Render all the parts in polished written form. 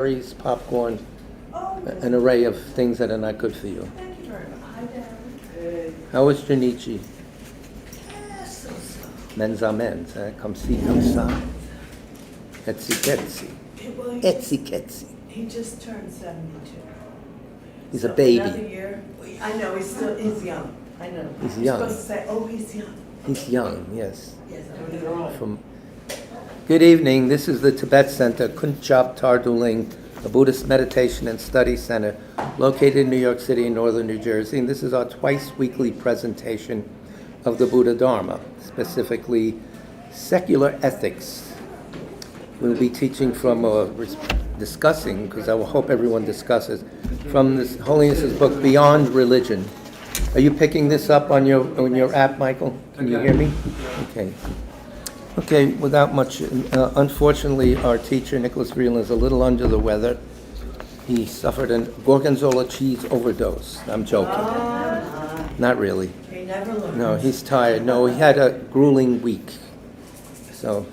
Curries, popcorn, Oh, yes. an array of things that are not good for you. Thank you very much. Hi, Darren. How was Junichi? So. Men's amens, come see, come sa. Etsy ketsy. Well, Etsy ketsy. he just turned 72. He's So a baby. Another year. I know, he's young. I know. He's You're young. supposed to say, oh, he's young. He's young, yes. Yes, I'm doing it wrong. Good evening. This is the Tibet Center, Kunchap Tarduling, a Buddhist meditation and study center located in New York City and northern New Jersey. And this is our twice weekly presentation of the Buddha Dharma, specifically secular ethics. We'll be teaching from, discussing, because I will hope everyone discusses, from this Holiness's book, Beyond Religion. Are you picking this up on your app, Michael? Can you hear me? Okay. Okay, without much, unfortunately, our teacher, Nicholas Vreeland, is a little under the weather. He suffered a gorgonzola cheese overdose. I'm joking. Not really. He never learns. No, he's tired. No, he had a grueling week. So,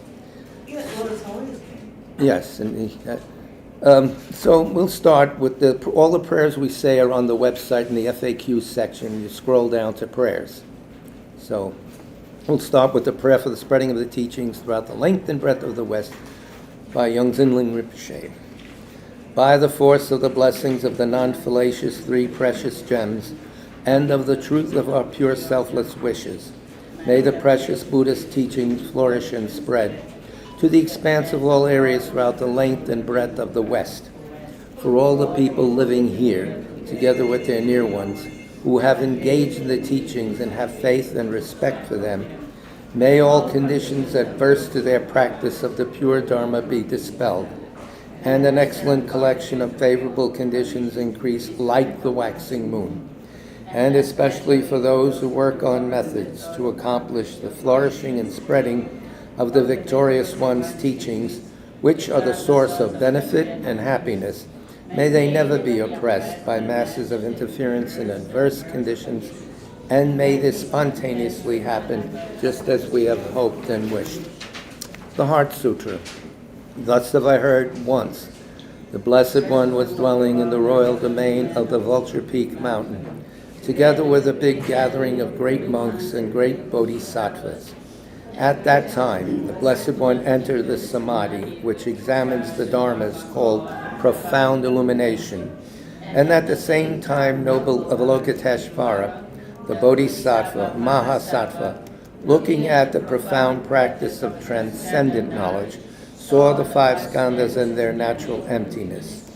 Yeah, well, it's Holiness came. yes. So we'll start with all the prayers we say are on the website in the FAQ section. You scroll down to prayers. So we'll start with the prayer for the spreading of the teachings throughout the length and breadth of the West by Young Zinling Rinpoche. By the force of the blessings of the non-fallacious three precious gems and of the truth of our pure selfless wishes, may the precious Buddhist teachings flourish and spread to the expanse of all areas throughout the length and breadth of the West. For all the people living here, together with their near ones, who have engaged in the teachings and have faith and respect for them, may all conditions adverse to their practice of the pure Dharma be dispelled, and an excellent collection of favorable conditions increase like the waxing moon. And especially for those who work on methods to accomplish the flourishing and spreading of the victorious one's teachings, which are the source of benefit and happiness, may they never be oppressed by masses of interference in adverse conditions, and may this spontaneously happen just as we have hoped and wished. The Heart Sutra. Thus have I heard once. The Blessed One was dwelling in the royal domain of the Vulture Peak Mountain, together with a big gathering of great monks and great bodhisattvas. At that time, the Blessed One entered the Samadhi, which examines the Dharmas, called profound illumination. And at the same time, noble Avalokiteshvara, the Bodhisattva, Mahasattva, looking at the profound practice of transcendent knowledge, saw the five skandhas in their natural emptiness.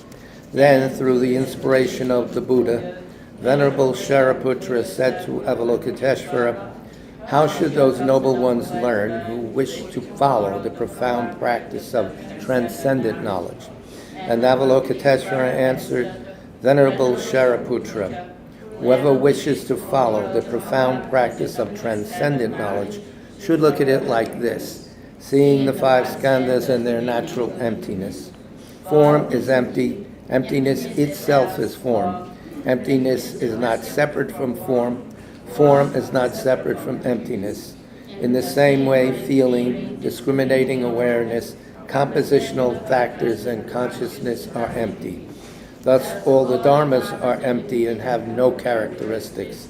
Then, through the inspiration of the Buddha, Venerable Shariputra said to Avalokiteshvara, how should those noble ones learn who wish to follow the profound practice of transcendent knowledge? And Avalokiteshvara answered, Venerable Shariputra, whoever wishes to follow the profound practice of transcendent knowledge should look at it like this, seeing the five skandhas in their natural emptiness. Form is empty, emptiness itself is form. Emptiness is not separate from form. Form is not separate from emptiness. In the same way, feeling, discriminating awareness, compositional factors, and consciousness are empty. Thus, all the dharmas are empty and have no characteristics.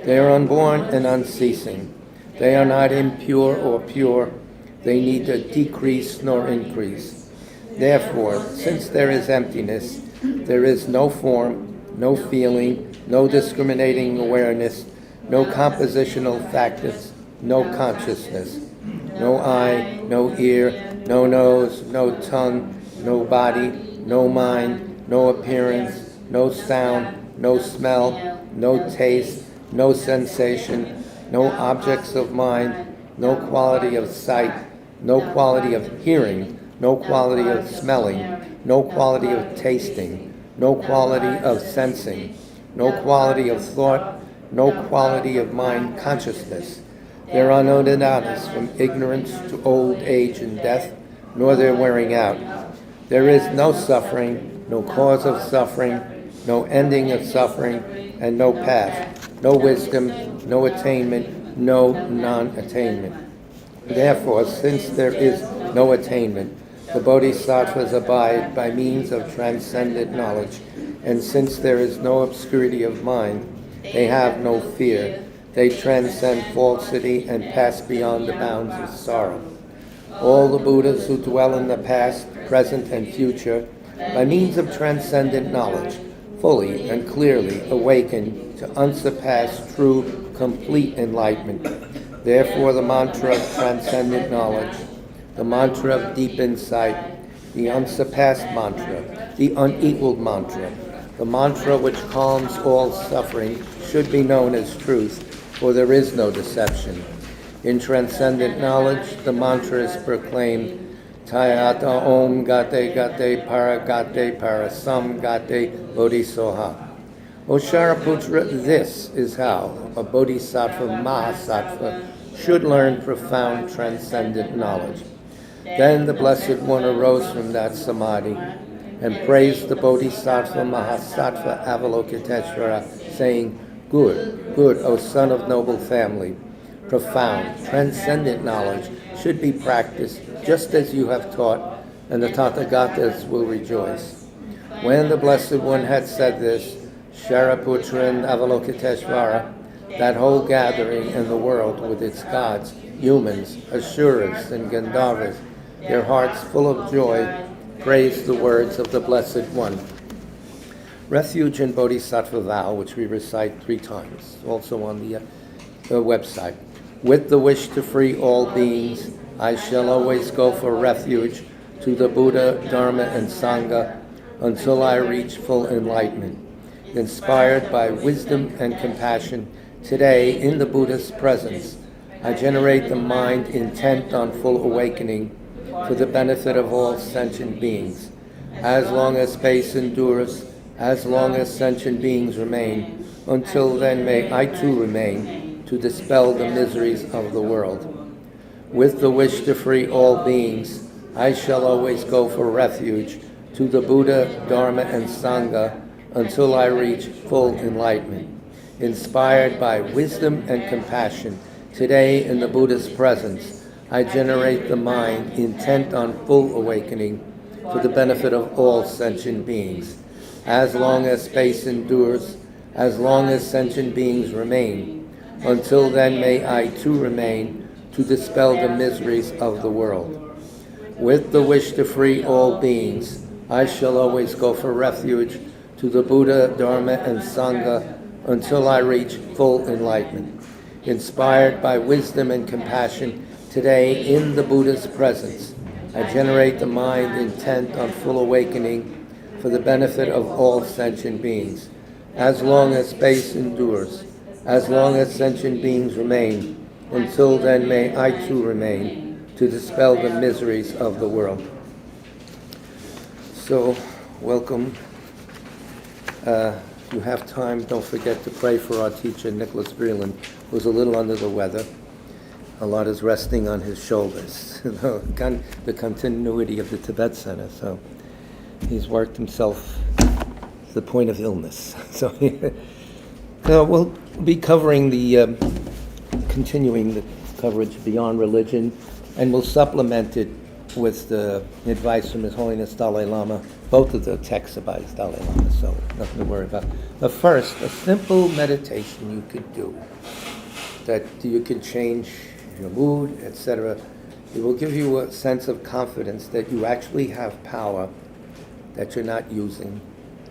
They are unborn and unceasing. They are not impure or pure. They neither decrease nor increase. Therefore, since there is emptiness, there is no form, no feeling, no discriminating awareness, no compositional factors, no consciousness, no eye, no ear, no nose, no tongue, no body, no mind, no appearance, no sound, no smell, no taste, no sensation, no objects of mind, no quality of sight, no quality of hearing, no quality of smelling, no quality of tasting, no quality of sensing, no quality of thought, no quality of mind consciousness. There are no nidanas from ignorance to old age and death, nor their wearing out. There is no suffering, no cause of suffering, no ending of suffering, and no path, no wisdom, no attainment, no non-attainment. Therefore, since there is no attainment, The bodhisattvas abide by means of transcendent knowledge, and since there is no obscurity of mind, they have no fear. They transcend falsity and pass beyond the bounds of sorrow. All the Buddhas who dwell in the past, present, and future, by means of transcendent knowledge, fully and clearly awaken to unsurpassed, true, complete enlightenment. Therefore, the mantra of transcendent knowledge, the mantra of deep insight, the unsurpassed mantra, the unequaled mantra, the mantra which calms all suffering, should be known as truth, for there is no deception. In transcendent knowledge, the mantra is proclaimed, Tayata Om Gate Gate Para Gate Parasam Gate Bodhisoha. O Shariputra, this is how a Bodhisattva Mahasattva should learn profound transcendent knowledge. Then the Blessed One arose from that samadhi and praised the Bodhisattva Mahasattva Avalokiteshvara, saying, Good, good, O son of noble family. Profound, transcendent knowledge should be practiced just as you have taught, and the Tathagatas will rejoice. When the Blessed One had said this, Shariputra and Avalokiteshvara, that whole gathering in the world with its gods, humans, asuras, and gandharvas, their hearts full of joy, praised the words of the Blessed One. Refuge in Bodhisattva Vow, which we recite 3 times, also on the website. With the wish to free all beings, I shall always go for refuge to the Buddha, Dharma, and Sangha until I reach full enlightenment. Inspired by wisdom and compassion, today in the Buddha's presence, I generate the mind intent on full awakening for the benefit of all sentient beings. As long as space endures, as long as sentient beings remain, until then may I too remain to dispel the miseries of the world. With the wish to free all beings, I shall always go for refuge to the Buddha, Dharma, and Sangha until I reach full enlightenment. Inspired by wisdom and compassion, today in the Buddha's presence, I generate the mind intent on full awakening for the benefit of all sentient beings. As long as space endures, as long as sentient beings remain, until then may I too remain to dispel the miseries of the world. With the wish to free all beings, I shall always go for refuge to the Buddha, Dharma, and Sangha until I reach full enlightenment. Inspired by wisdom and compassion, today in the Buddha's presence, I generate the mind intent on full awakening for the benefit of all sentient beings. As long as space endures, as long as sentient beings remain, until then may I too remain to dispel the miseries of the world. So, welcome. If you have time, don't forget to pray for our teacher, Nicholas Vreeland, who's a little under the weather. A lot is resting on his shoulders, the continuity of the Tibet Center. So he's worked himself to the point of illness. So we'll be covering continuing the coverage beyond religion, and we'll supplement it with the advice from His Holiness Dalai Lama. Both of the texts are by His Dalai Lama, so nothing to worry about. But first, a simple meditation you could do that you can change your mood, etc. It will give you a sense of confidence that you actually have power that you're not using,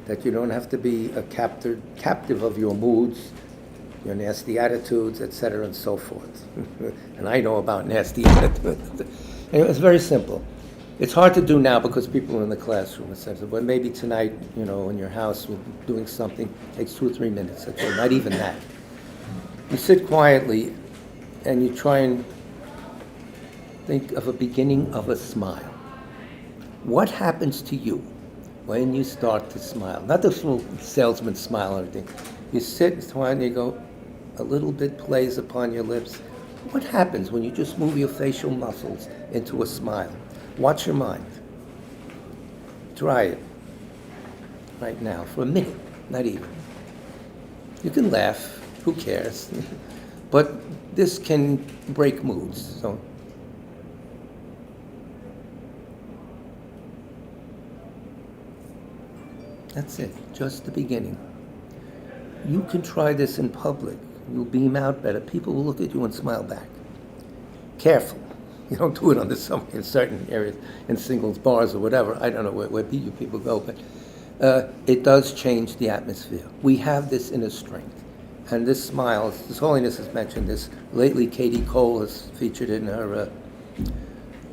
that you don't have to be a captive of your moods, your nasty attitudes, etc., and so forth. And I know about nasty attitudes. And it's very simple. It's hard to do now because people are in the classroom, etc. But maybe tonight, in your house, doing something takes 2 or 3 minutes. Okay, not even that. You sit quietly, and you try and think of a beginning of a smile. What happens to you when you start to smile? Not the little salesman smile or anything. You sit and you go, a little bit plays upon your lips. What happens when you just move your facial muscles into a smile? Watch your mind. Try it right now for a minute, not even. You can laugh, who cares? But this can break moods. So That's it, just the beginning. You can try this in public. You'll beam out better. People will look at you and smile back. Careful. You don't do it on the subway in certain areas, in singles bars or whatever. I don't know where you people go, but it does change the atmosphere. We have this inner strength. And this smile, His Holiness has mentioned this. Lately, Katie Cole has featured in her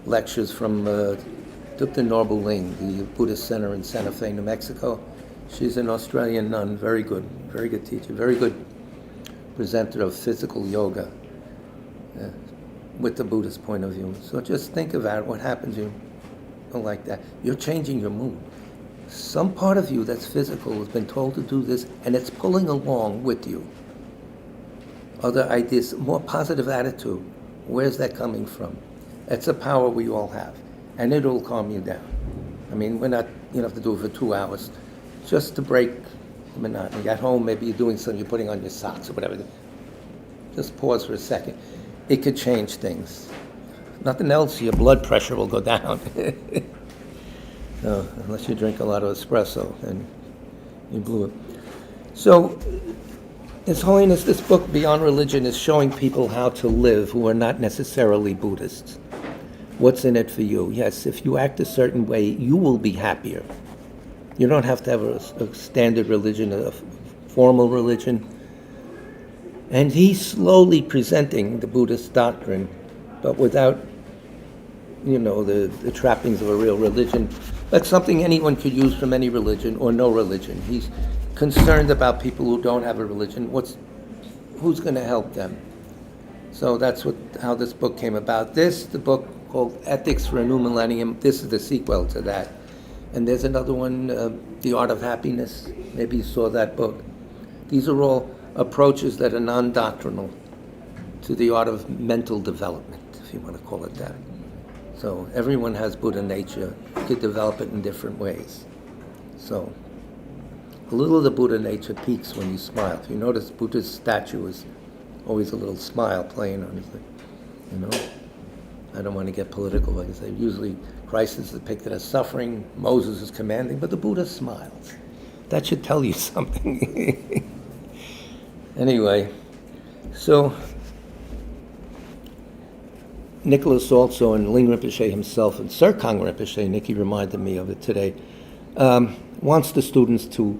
lectures from Dr. Norbel Ling, the Buddhist Center in Santa Fe, New Mexico. She's an Australian nun, very good teacher, very good presenter of physical yoga with the Buddhist point of view. So just think about what happens when you go like that. You're changing your mood. Some part of you that's physical has been told to do this, and it's pulling along with you. Other ideas, more positive attitude. Where's that coming from? It's a power we all have, and it'll calm you down. I mean, you don't have to do it for 2 hours, just to break the monotony. At home, maybe you're doing something, you're putting on your socks or whatever. Just pause for a second. It could change things. Nothing else, your blood pressure will go down. No, unless you drink a lot of espresso, and you blew it. So, His Holiness, this book, Beyond Religion, is showing people how to live who are not necessarily Buddhists. What's in it for you? Yes, if you act a certain way, you will be happier. You don't have to have a standard religion, a formal religion. And he's slowly presenting the Buddhist doctrine, but without, the trappings of a real religion. That's something anyone could use from any religion or no religion. He's concerned about people who don't have a religion. Who's going to help them? So that's how this book came about. The book called Ethics for a New Millennium, this is the sequel to that. And there's another one, The Art of Happiness. Maybe you saw that book. These are all approaches that are non-doctrinal to the art of mental development, if you want to call it that. So everyone has Buddha nature. You could develop it in different ways. So a little of the Buddha nature peaks when you smile. If you notice, Buddha's statue is always a little smile playing on his thing, I don't want to get political, like I say. Usually Christ is depicted as suffering, Moses is commanding, but the Buddha smiles. That should tell you something. Anyway, so Nicholas also, and Ling Rinpoche himself, and Serkang Rinpoche, Nikki reminded me of it today, wants the students to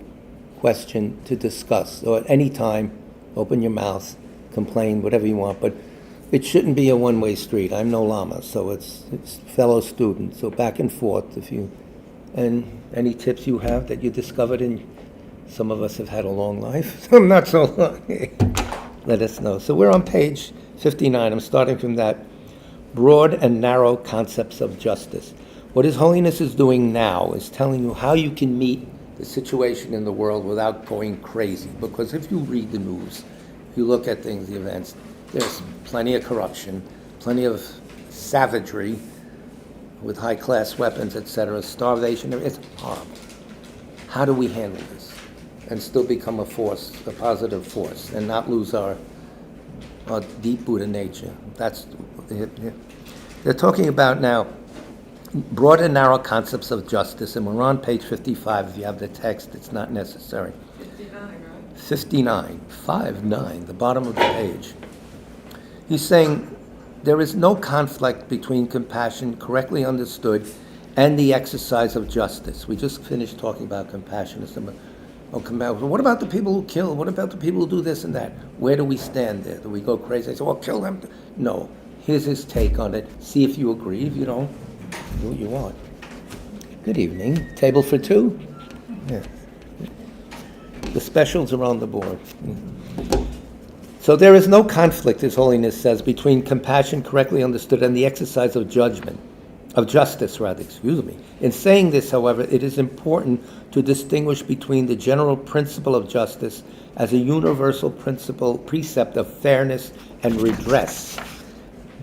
question, to discuss. So at any time, open your mouth, complain, whatever you want, but it shouldn't be a one-way street. I'm no lama, so it's fellow students, so back and forth. And any tips you have that you discovered in, some of us have had a long life, some not so long, let us know. So we're on page 59. I'm starting from that. Broad and narrow concepts of justice. What His Holiness is doing now is telling you how you can meet the situation in the world without going crazy. Because if you read the news, if you look at things, the events, there's plenty of corruption, plenty of savagery with high-class weapons, etc., starvation. It's horrible. How do we handle this and still become a force, a positive force, and not lose our deep Buddha nature? They're talking about now broad and narrow concepts of justice, and we're on page 55. If you have the text, it's not necessary. 59, right? 59, 5-9, the bottom of the page. He's saying there is no conflict between compassion correctly understood and the exercise of justice. We just finished talking about compassion. What about the people who kill? What about the people who do this and that? Where do we stand there? Do we go crazy? Say, kill them? No. Here's his take on it. See if you agree. If you don't, do what you want. Good evening. Table for two? Yeah. The specials are on the board. So there is no conflict, His Holiness says, between compassion correctly understood and the exercise of justice. In saying this, however, it is important to distinguish between the general principle of justice as a universal precept of fairness and redress,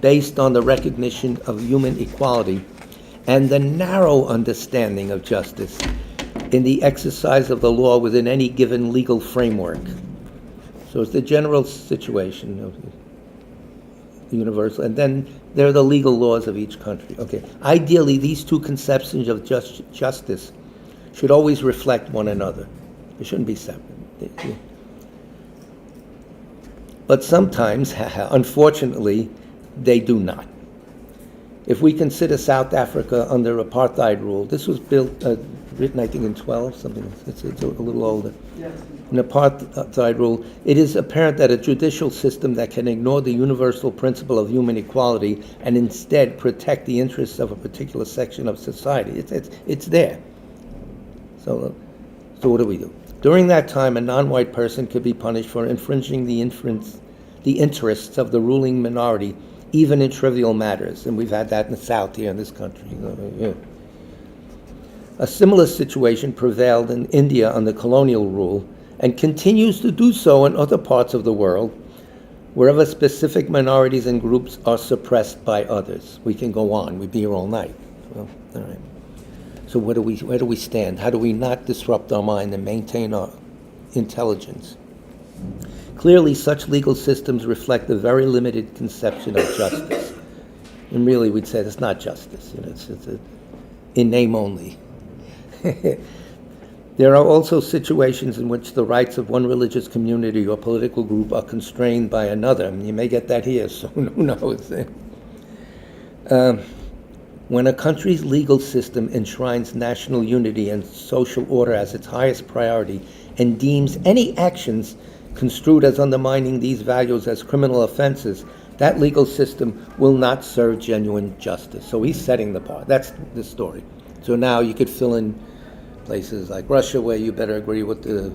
based on the recognition of human equality, and the narrow understanding of justice in the exercise of the law within any given legal framework. So it's the general situation of the universal, and then there are the legal laws of each country. Okay. Ideally, these two conceptions of justice should always reflect one another. They shouldn't be separate. But sometimes, unfortunately, they do not. If we consider South Africa under apartheid rule, this was written I think in 12, something, it's a little older. Yes. In apartheid rule, it is apparent that a judicial system that can ignore the universal principle of human equality and instead protect the interests of a particular section of society, it's there. So what do? During that time, a non-white person could be punished for infringing the interests of the ruling minority, even in trivial matters. And we've had that in the South here in this country. Yeah. A similar situation prevailed in India under colonial rule and continues to do so in other parts of the world, wherever specific minorities and groups are suppressed by others. We can go on. We'd be here all night. Well, all right. So where do we stand? How do we not disrupt our mind and maintain our intelligence? Clearly, such legal systems reflect a very limited conception of justice. And really, we'd say it's not justice. It's in name only. There are also situations in which the rights of one religious community or political group are constrained by another. And you may get that here, so who knows? When a country's legal system enshrines national unity and social order as its highest priority and deems any actions construed as undermining these values as criminal offenses, that legal system will not serve genuine justice. So he's setting the bar. That's the story. So now you could fill in places like Russia where you better agree with the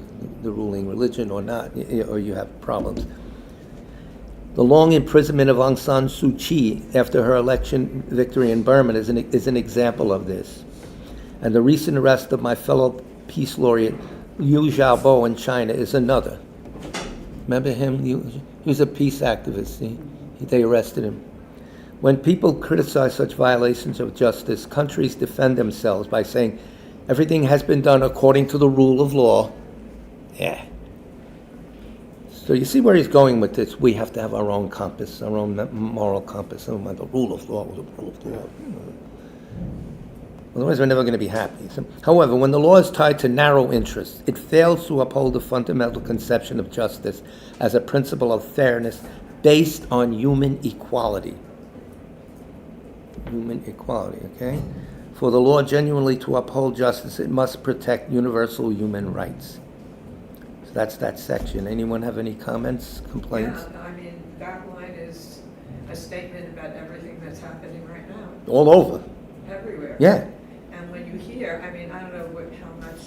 ruling religion or not, or you have problems. The long imprisonment of Aung San Suu Kyi after her election victory in Burma is an example of this. And the recent arrest of my fellow peace laureate Liu Xiaobo in China is another. Remember him? He was a peace activist. They arrested him. When people criticize such violations of justice, countries defend themselves by saying everything has been done according to the rule of law. Yeah. So you see where he's going with this. We have to have our own compass, our own moral compass. The rule of law was a rule of law. Otherwise, we're never going to be happy. However, when the law is tied to narrow interests, it fails to uphold the fundamental conception of justice as a principle of fairness based on human equality. Human equality, okay? For the law genuinely to uphold justice, it must protect universal human rights. So that's that section. Anyone have any comments, complaints? Yeah, I mean, that line is a statement about everything that's happening right now, All over. everywhere. Yeah. And when you hear, I mean, I don't know how much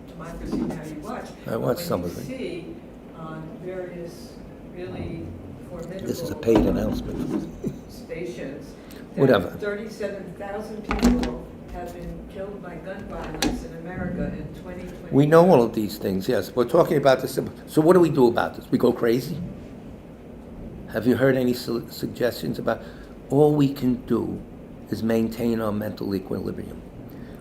Democracy Now! You watch. I watch some of it. When you see on various really formidable. This is a paid announcement. Stations. Whatever. 37,000 people have been killed by gun violence in America in 2020. We know all of these things, yes. We're talking about this. So what do we do about this? We go crazy? Have you heard any suggestions about all we can do is maintain our mental equilibrium?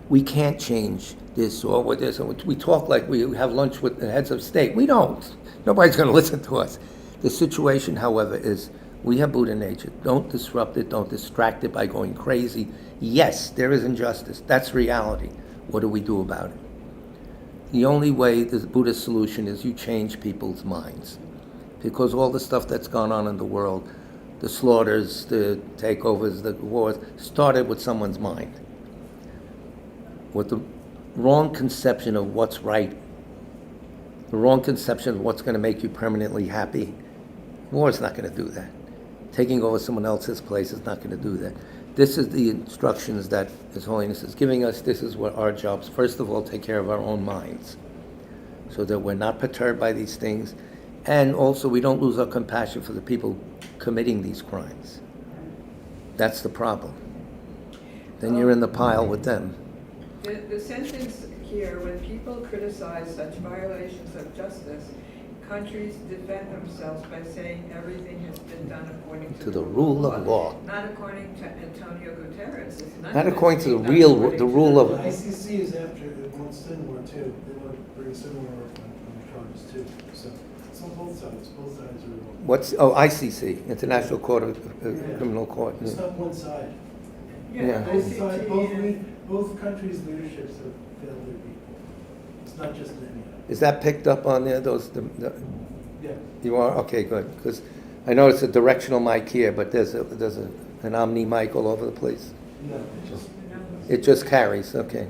We can't change this or with this. We talk like we have lunch with the heads of state. We don't. Nobody's going to listen to us. The situation, however, is we have Buddha nature. Don't disrupt it. Don't distract it by going crazy. Yes, there is injustice. That's reality. What do we do about it? The only way the Buddhist solution is you change people's minds. Because all the stuff that's gone on in the world, the slaughters, the takeovers, the wars, started with someone's mind. With the wrong conception of what's right, the wrong conception of what's going to make you permanently happy. War is not going to do that. Taking over someone else's place is not going to do that. This is the instructions that His Holiness is giving us. This is what our jobs, first of all, take care of our own minds so that we're not perturbed by these things. And also, we don't lose our compassion for the people committing these crimes. That's the problem. Then you're in the pile with them. The sentence here, when people criticize such violations of justice, countries defend themselves by saying everything has been done according to the rule of law. Not according to Antonio Guterres. It's Not according to the rule of... ICC is after, it wants similar too. They want to bring similar on charges too. So it's on both sides. Both sides are involved. What's, ICC, International Court of Criminal Court. It's not one side. Yeah. Both countries' leaderships have failed their people. It's not just an, Is that picked up on there, yeah. you are? Okay, good, because I know it's a directional mic here, but there's an Omni mic all over the place. No, it's just, It just carries, okay.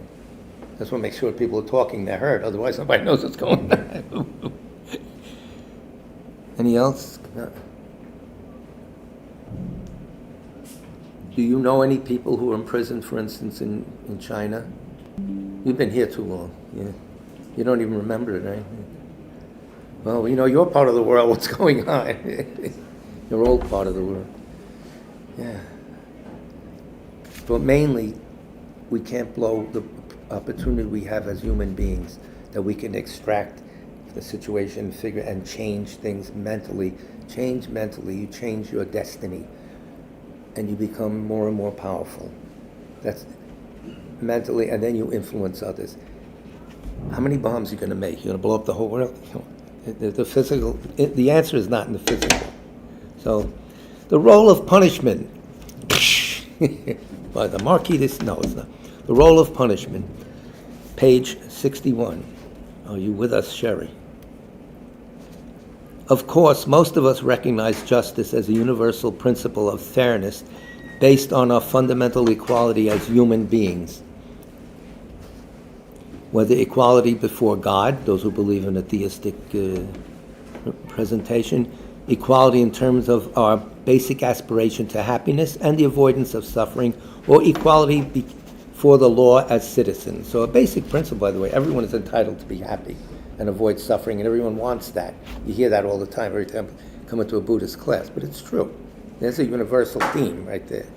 Just want to make sure people are talking, they're heard, otherwise nobody knows what's going on. Any else? No. Do you know any people who are in prison, for instance, in China? You've been here too long, yeah. You don't even remember it, right? Well, you know, your part of the world, what's going on? Your old part of the world. Yeah. But mainly, we can't blow the opportunity we have as human beings, that we can extract the situation, figure, and change things mentally. Change mentally, you change your destiny, and you become more and more powerful. That's mentally, and then you influence others. How many bombs are you going to make? You're going to blow up the whole world? The physical, the answer is not in the physical. So, the role of punishment. By the Marquis, no, it's not. The role of punishment, page 61. Are you with us, Sherry? Of course, most of us recognize justice as a universal principle of fairness based on our fundamental equality as human beings. Whether equality before God, those who believe in a theistic presentation, equality in terms of our basic aspiration to happiness and the avoidance of suffering, or equality before the law as citizens. So a basic principle, by the way, everyone is entitled to be happy and avoid suffering, and everyone wants that. You hear that all the time, every time you come into a Buddhist class, but it's true. There's a universal theme right there.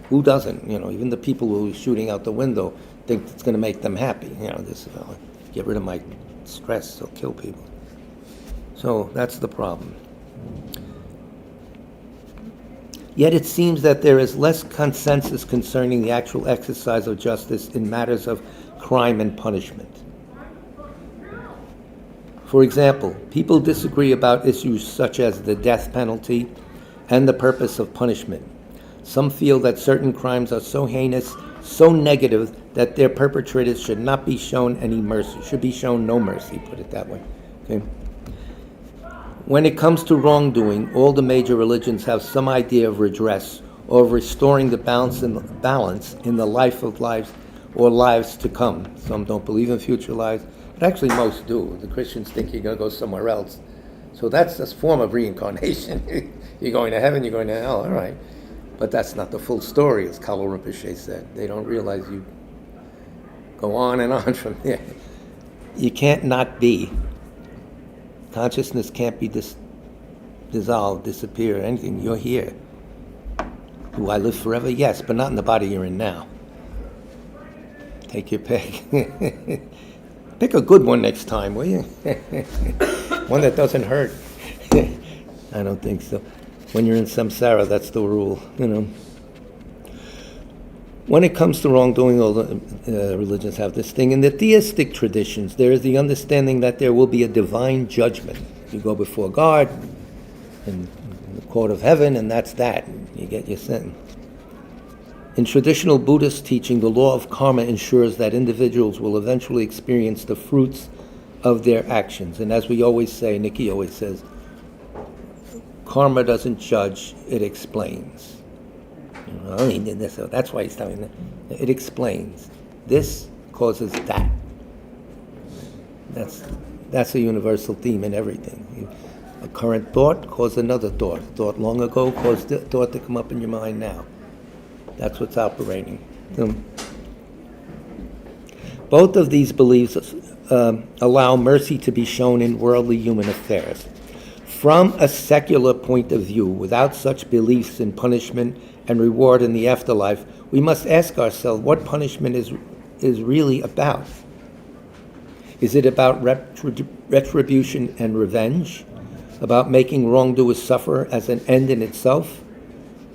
Who doesn't? You know, even the people who are shooting out the window think it's going to make them happy. You know, this, get rid of my stress, it'll kill people. So that's the problem. Yet it seems that there is less consensus concerning the actual exercise of justice in matters of crime and punishment. For example, people disagree about issues such as the death penalty and the purpose of punishment. Some feel that certain crimes are so heinous, so negative, that their perpetrators should not be shown any mercy, should be shown no mercy, put it that way. Okay? When it comes to wrongdoing, all the major religions have some idea of redress or of restoring the balance in the life of lives or lives to come. Some don't believe in future lives, but actually most do. The Christians think you're going to go somewhere else. So that's a form of reincarnation. You're going to heaven, you're going to hell, all right. But that's not the full story, as Kalo Rinpoche said. They don't realize you go on and on from there. You can't not be. Consciousness can't be dissolved, disappear, anything. You're here. Do I live forever? Yes, but not in the body you're in now. Take your pick. Pick a good one next time, will you? One that doesn't hurt. I don't think so. When you're in samsara, that's the rule, you know. When it comes to wrongdoing, all the religions have this thing. In the theistic traditions, there is the understanding that there will be a divine judgment. You go before God in the court of heaven, and that's that. You get your sentence. In traditional Buddhist teaching, the law of karma ensures that individuals will eventually experience the fruits of their actions. And as we always say, Nikki always says, karma doesn't judge, it explains. Oh, he did this, so that's why he's telling me that. It explains. This causes that. That's a universal theme in everything. A current thought caused another thought. Thought long ago caused the thought to come up in your mind now. That's what's operating. Both of these beliefs allow mercy to be shown in worldly human affairs. From a secular point of view, without such beliefs in punishment and reward in the afterlife, we must ask ourselves what punishment is really about. Is it about retribution and revenge? About making wrongdoers suffer as an end in itself?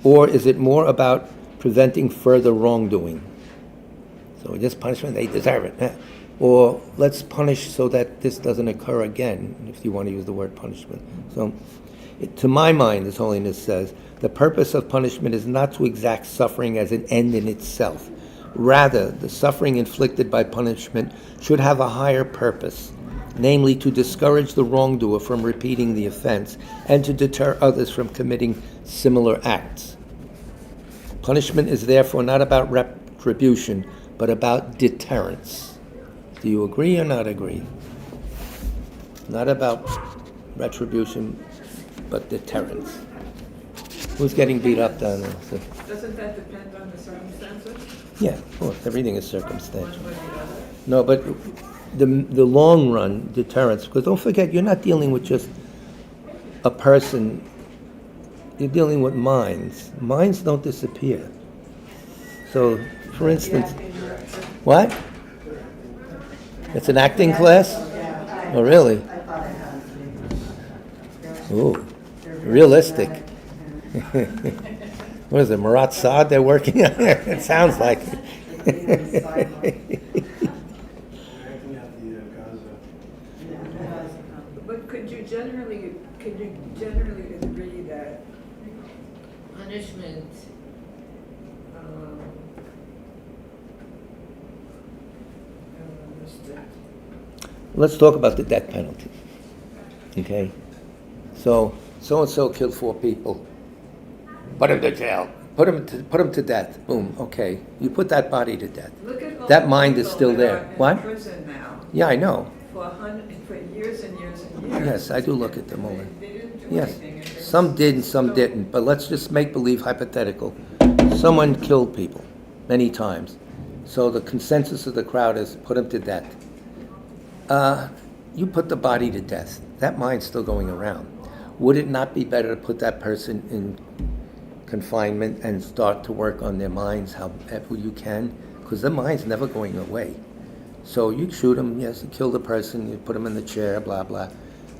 Or is it more about preventing further wrongdoing? So this punishment, they deserve it. Or let's punish so that this doesn't occur again, if you want to use the word punishment. So, to my mind, His Holiness says, the purpose of punishment is not to exact suffering as an end in itself, Rather, the suffering inflicted by punishment should have a higher purpose, namely to discourage the wrongdoer from repeating the offense and to deter others from committing similar acts. Punishment is therefore not about retribution, but about deterrence. Do you agree or not agree? Not about retribution, but deterrence. Who's getting beat up down there? So, Doesn't that depend on the circumstances? yeah, of course, everything is circumstantial. One way or the other? No, but the long run deterrence, because don't forget, you're not dealing with just a person, you're dealing with minds. Minds don't disappear. So, for instance, what? It's an acting class? Oh, really? Ooh, realistic. What is it, Marat Saad they're working on? It sounds like it. Acting out the Gaza. But could you generally agree that punishment, I don't understand. Let's talk about the death penalty. Okay? So and so killed 4 people. Put him to jail. Put him to death. Boom. Okay. You put that body to death. Look at all That the mind is people still that there. are What? in prison now Yeah, I know. for years and years and years. Yes, I do look at them all. They didn't do Yes. anything. and they Some did and some still- didn't. But let's just make believe hypothetical. Someone killed people many times. So the consensus of the crowd is put him to death. You put the body to death. That mind's still going around. Would it not be better to put that person in confinement and start to work on their minds however you can? Because the mind's never going away. So you shoot him, yes, you kill the person, you put him in the chair, blah, blah.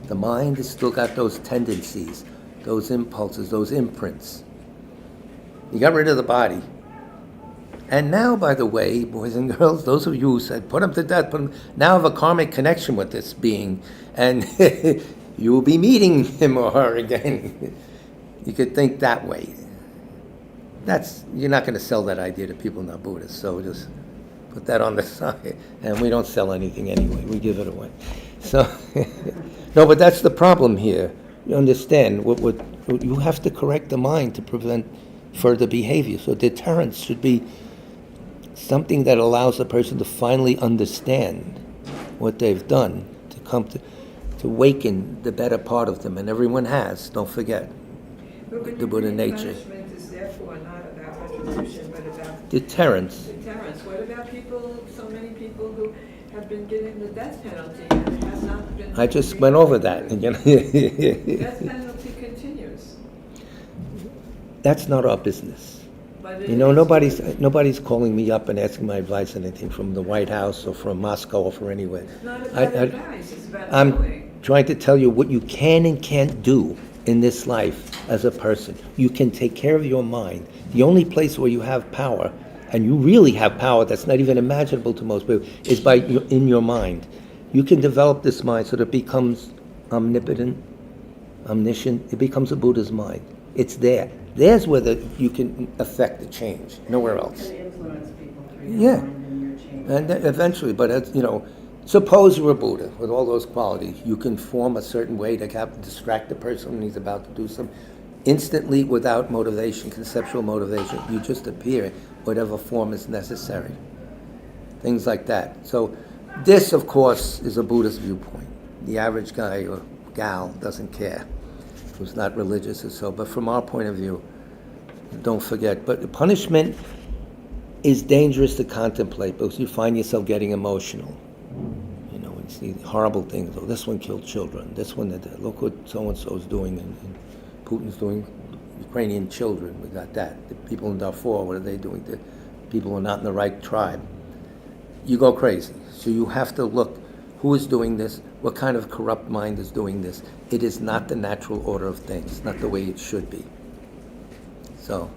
The mind has still got those tendencies, those impulses, those imprints. You got rid of the body. And now, by the way, boys and girls, those of you who said, put him to death, now have a karmic connection with this being, and you will be meeting him or her again. You could think that way. You're not going to sell that idea to people not Buddhists, so just put that on the side. And we don't sell anything anyway, we give it away. So, no, but that's the problem here. You understand, what you have to correct the mind to prevent further behavior. So deterrence should be something that allows the person to finally understand what they've done, to come to awaken the better part of them, and everyone has, don't forget, But when the you Buddha bring nature. punishment is therefore not about retribution, but about Deterrence. deterrence. What about so many people who have been given the death penalty and it has not been... I just went over that. The death penalty continues. That's not our business. But it You know, is- nobody's calling me up and asking my advice on anything from the White House or from Moscow or from anywhere. It's not I- about I- advice, it's about I'm knowing. trying to tell you what you can and can't do in this life as a person. You can take care of your mind. The only place where you have power, and you really have power that's not even imaginable to most people, is in your mind. You can develop this mind so that it becomes omnipotent, omniscient. It becomes a Buddha's mind. It's there. There's where you can affect the change. Nowhere else. Can influence people through your Yeah. mind and your change. And eventually, but suppose you're a Buddha with all those qualities. You can form a certain way to distract the person when he's about to do something. Instantly, without motivation, conceptual motivation, you just appear, whatever form is necessary. Things like that. So this, of course, is a Buddhist viewpoint. The average guy or gal doesn't care, who's not religious or so. But from our point of view, don't forget. But punishment is dangerous to contemplate because you find yourself getting emotional. You know, and see horrible things. Oh, this one killed children. This one did that. Look what so-and-so is doing, and Putin's doing Ukrainian children. We got that. The people in Darfur, what are they doing? The people who are not in the right tribe. You go crazy. So you have to look, who is doing this? What kind of corrupt mind is doing this? It is not the natural order of things, not the way it should be. So,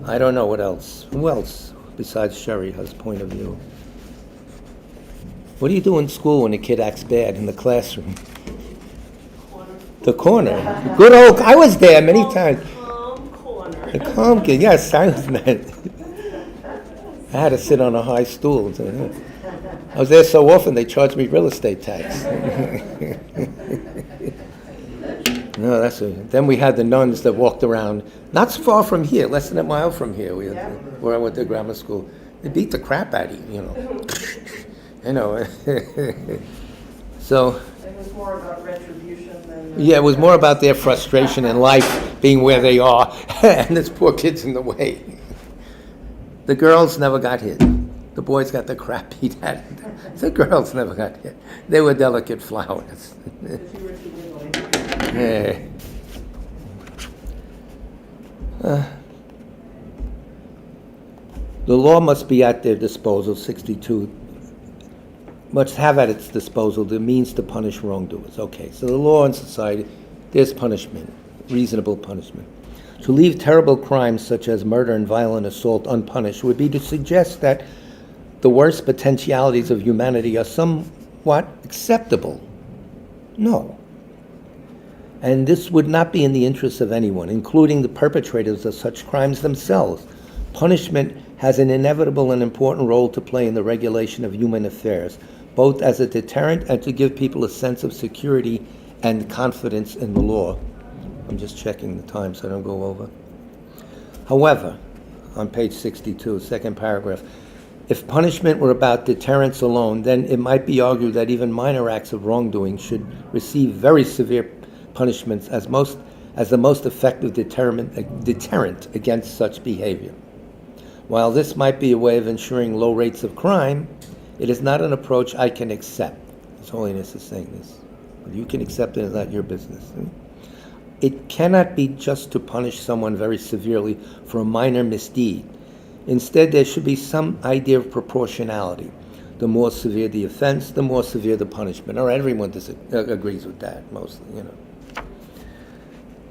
I don't know what else. Who else besides Sherry has point of view? What do you do in school when a kid acts bad in the classroom? The corner. Good old, I was there many times. Calm corner. The calm kid, yes, I was there. I had to sit on a high stool. I was there so often they charged me real estate tax. No, then we had the nuns that walked around, not so far from here, less than a mile from here, where I went to grammar school. They beat the crap out of you, you know. So. It was more about retribution than. Yeah, it was more about their frustration in life being where they are, and this poor kid's in the way. The girls never got hit. The boys got the crap beat out of them. The girls never got hit. They were delicate flowers. Yeah. The law must be at their disposal, 62. Must have at its disposal the means to punish wrongdoers. Okay, so the law and society, there's punishment, reasonable punishment. To leave terrible crimes such as murder and violent assault unpunished would be to suggest that the worst potentialities of humanity are somewhat acceptable. No. And this would not be in the interests of anyone, including the perpetrators of such crimes themselves. Punishment has an inevitable and important role to play in the regulation of human affairs, both as a deterrent and to give people a sense of security and confidence in the law. I'm just checking the time so I don't go over. However, on page 62, second paragraph, if punishment were about deterrence alone, then it might be argued that even minor acts of wrongdoing should receive very severe punishments as the most effective deterrent against such behavior. While this might be a way of ensuring low rates of crime, it is not an approach I can accept. His Holiness is saying this. You can accept it, it's not your business. It cannot be just to punish someone very severely for a minor misdeed. Instead, there should be some idea of proportionality. The more severe the offense, the more severe the punishment. All right, everyone agrees with that, mostly,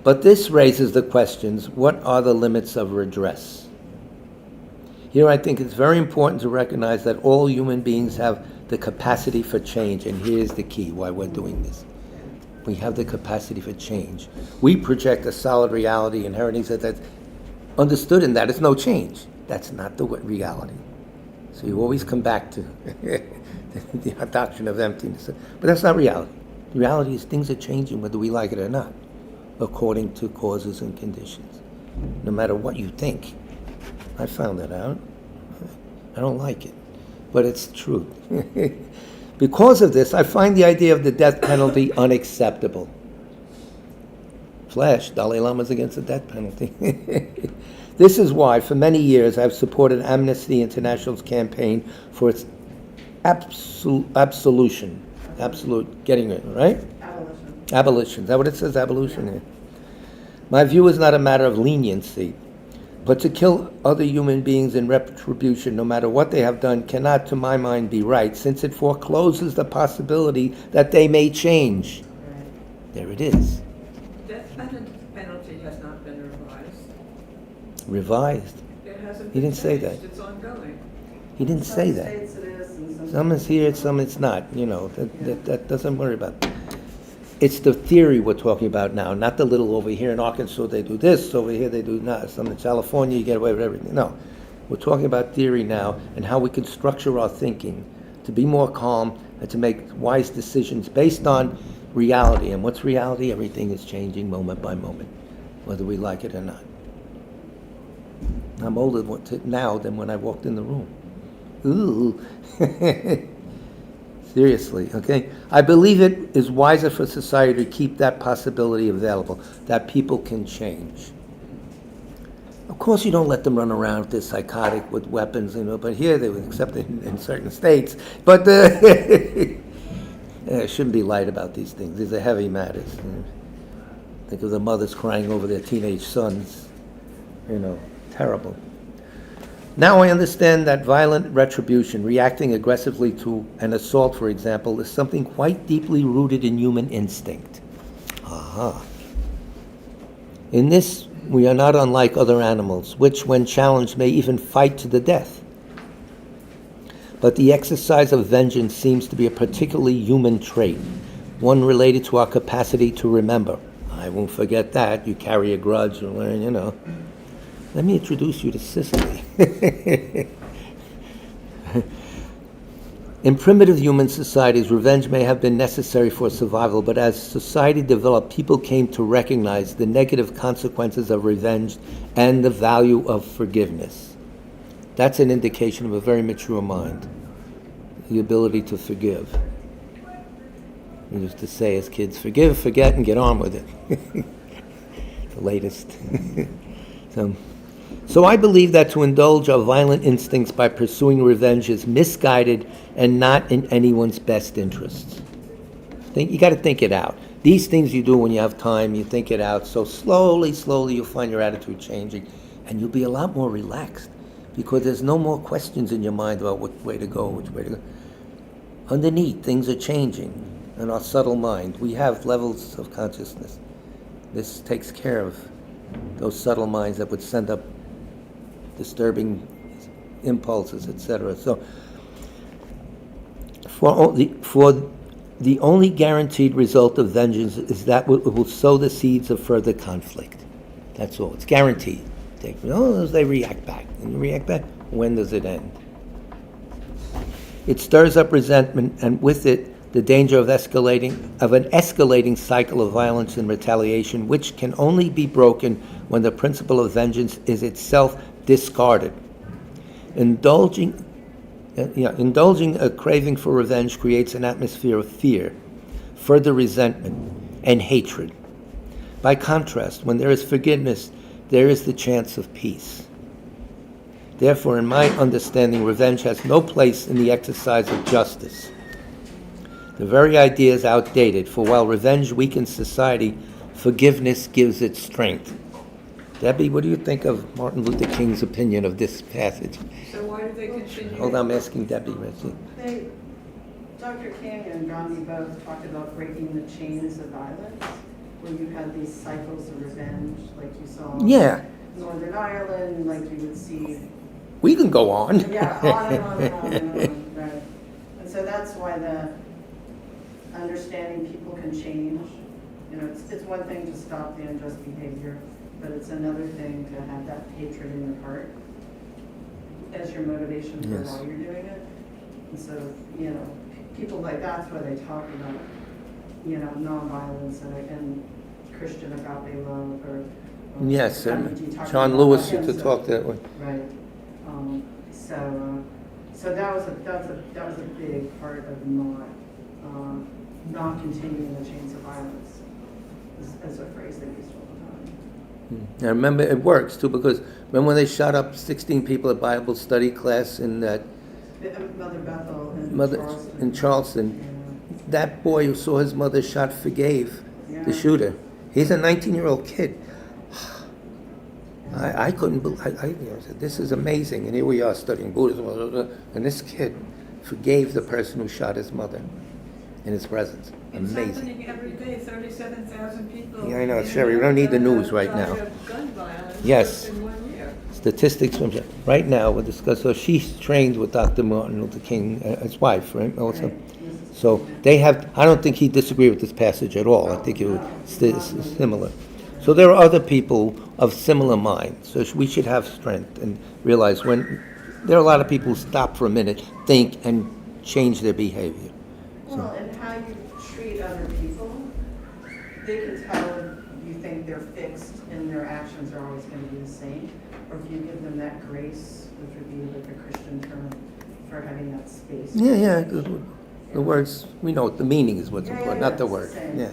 But this raises the questions, what are the limits of redress? Here I think it's very important to recognize that all human beings have the capacity for change, and here's the key why we're doing this. We have the capacity for change. We project a solid reality inherently that's understood in that it's no change. That's not the reality. So you always come back to the doctrine of emptiness. But that's not reality. The reality is things are changing whether we like it or not, according to causes and conditions. No matter what you think. I found that out. I don't like it, but it's true. Because of this, I find the idea of the death penalty unacceptable. Flash, Dalai Lama's against the death penalty. This is why, for many years, I've supported Amnesty International's campaign for its absolution. Absolute, getting it, right? Abolition. Is that what it says, abolition? Yeah. My view is not a matter of leniency, but to kill other human beings in retribution, no matter what they have done, cannot, to my mind, be right, since it forecloses the possibility that they may change. There it is. Death penalty has not been revised. Revised? It hasn't He been didn't say changed. that. It's ongoing. He didn't say that. States it is and Some is here, some it's not. That doesn't worry about it. It's the theory we're talking about now, not the little over here in Arkansas they do this, over here they do not. Some in California you get away with everything. No, we're talking about theory now and how we can structure our thinking to be more calm and to make wise decisions based on reality. And what's reality? Everything is changing moment by moment, whether we like it or not. I'm older now than when I walked in the room. Ooh. Seriously, okay? I believe it is wiser for society to keep that possibility available, that people can change. Of course, you don't let them run around if they're psychotic with weapons, but here they would accept it in certain states. But shouldn't be light about these things. These are heavy matters. Think of the mothers crying over their teenage sons. Terrible. Now I understand that violent retribution, reacting aggressively to an assault, for example, is something quite deeply rooted in human instinct. Aha. In this, we are not unlike other animals, which, when challenged, may even fight to the death. But the exercise of vengeance seems to be a particularly human trait, one related to our capacity to remember. I won't forget that. You carry a grudge, you learn, Let me introduce you to Sicily. In primitive human societies, revenge may have been necessary for survival, but as society developed, people came to recognize the negative consequences of revenge and the value of forgiveness. That's an indication of a very mature mind, the ability to forgive. We used to say as kids, forgive, forget, and get on with it. The latest. So I believe that to indulge our violent instincts by pursuing revenge is misguided and not in anyone's best interests. You got to think it out. These things you do when you have time, you think it out. So slowly you'll find your attitude changing, and you'll be a lot more relaxed because there's no more questions in your mind about which way to go. Underneath, things are changing in our subtle mind. We have levels of consciousness. This takes care of those subtle minds that would send up disturbing impulses, etc. So, for the only guaranteed result of vengeance is that it will sow the seeds of further conflict. That's all. It's guaranteed. They react back. And you react back, when does it end? It stirs up resentment, and with it, the danger of an escalating cycle of violence and retaliation, which can only be broken when the principle of vengeance is itself discarded. Indulging a craving for revenge creates an atmosphere of fear, further resentment, and hatred. By contrast, when there is forgiveness, there is the chance of peace. Therefore, in my understanding, revenge has no place in the exercise of justice. The very idea is outdated, for while revenge weakens society, forgiveness gives it strength. Debbie, what do you think of Martin Luther King's opinion of this passage? So why do they continue? Hold on, I'm asking Debbie. Dr. King and Gandhi both talked about breaking the chains of violence, where you had these cycles of revenge, like you saw Yeah. in Northern Ireland, like you would see. We can go on. Yeah, on and on and on and on, right. And so that's why the understanding people can change. It's one thing to stop the unjust behavior, but it's another thing to have that hatred in your heart as your motivation for Yes. why you're doing it. And so, people like that's why they talk about, nonviolence and Christian agape love or Yes, Gandhi talking John about Lewis used to ahimsa. talk that way. Right. So that was a big part of not continuing the chains of violence, as a phrase they used all the time. I remember it works too, because remember when they shot up 16 people at Bible study class in that Mother Bethel in Charleston. Charleston? Yeah. That boy who saw his mother shot forgave the Yeah. shooter. He's a 19-year-old kid. I couldn't believe. I said, this is amazing. And here we are studying Buddhism, and this kid forgave the person who shot his mother in his presence. It's Amazing. happening every day, 37,000 people. Yeah, I know, in Sherry, we don't need the news America right now. died of gun violence Yes. just in 1 year. Statistics from right now we'll discuss. So she's trained with Dr. Martin Luther King, his wife, right? Also, Right. so they have. I don't think he disagreed with this passage at all. I think it was similar. So there are other people of similar mind. So we should have strength and realize when there are a lot of people who stop for a minute, think, and change their behavior. Well, and how you treat other people, they can tell if you think they're fixed and their actions are always going to be the same, or if you give them that grace, which would be like a Christian term for having that space. Yeah. The words, we know the meaning is what's Yeah, important, yeah, not the it's word. same. Yeah.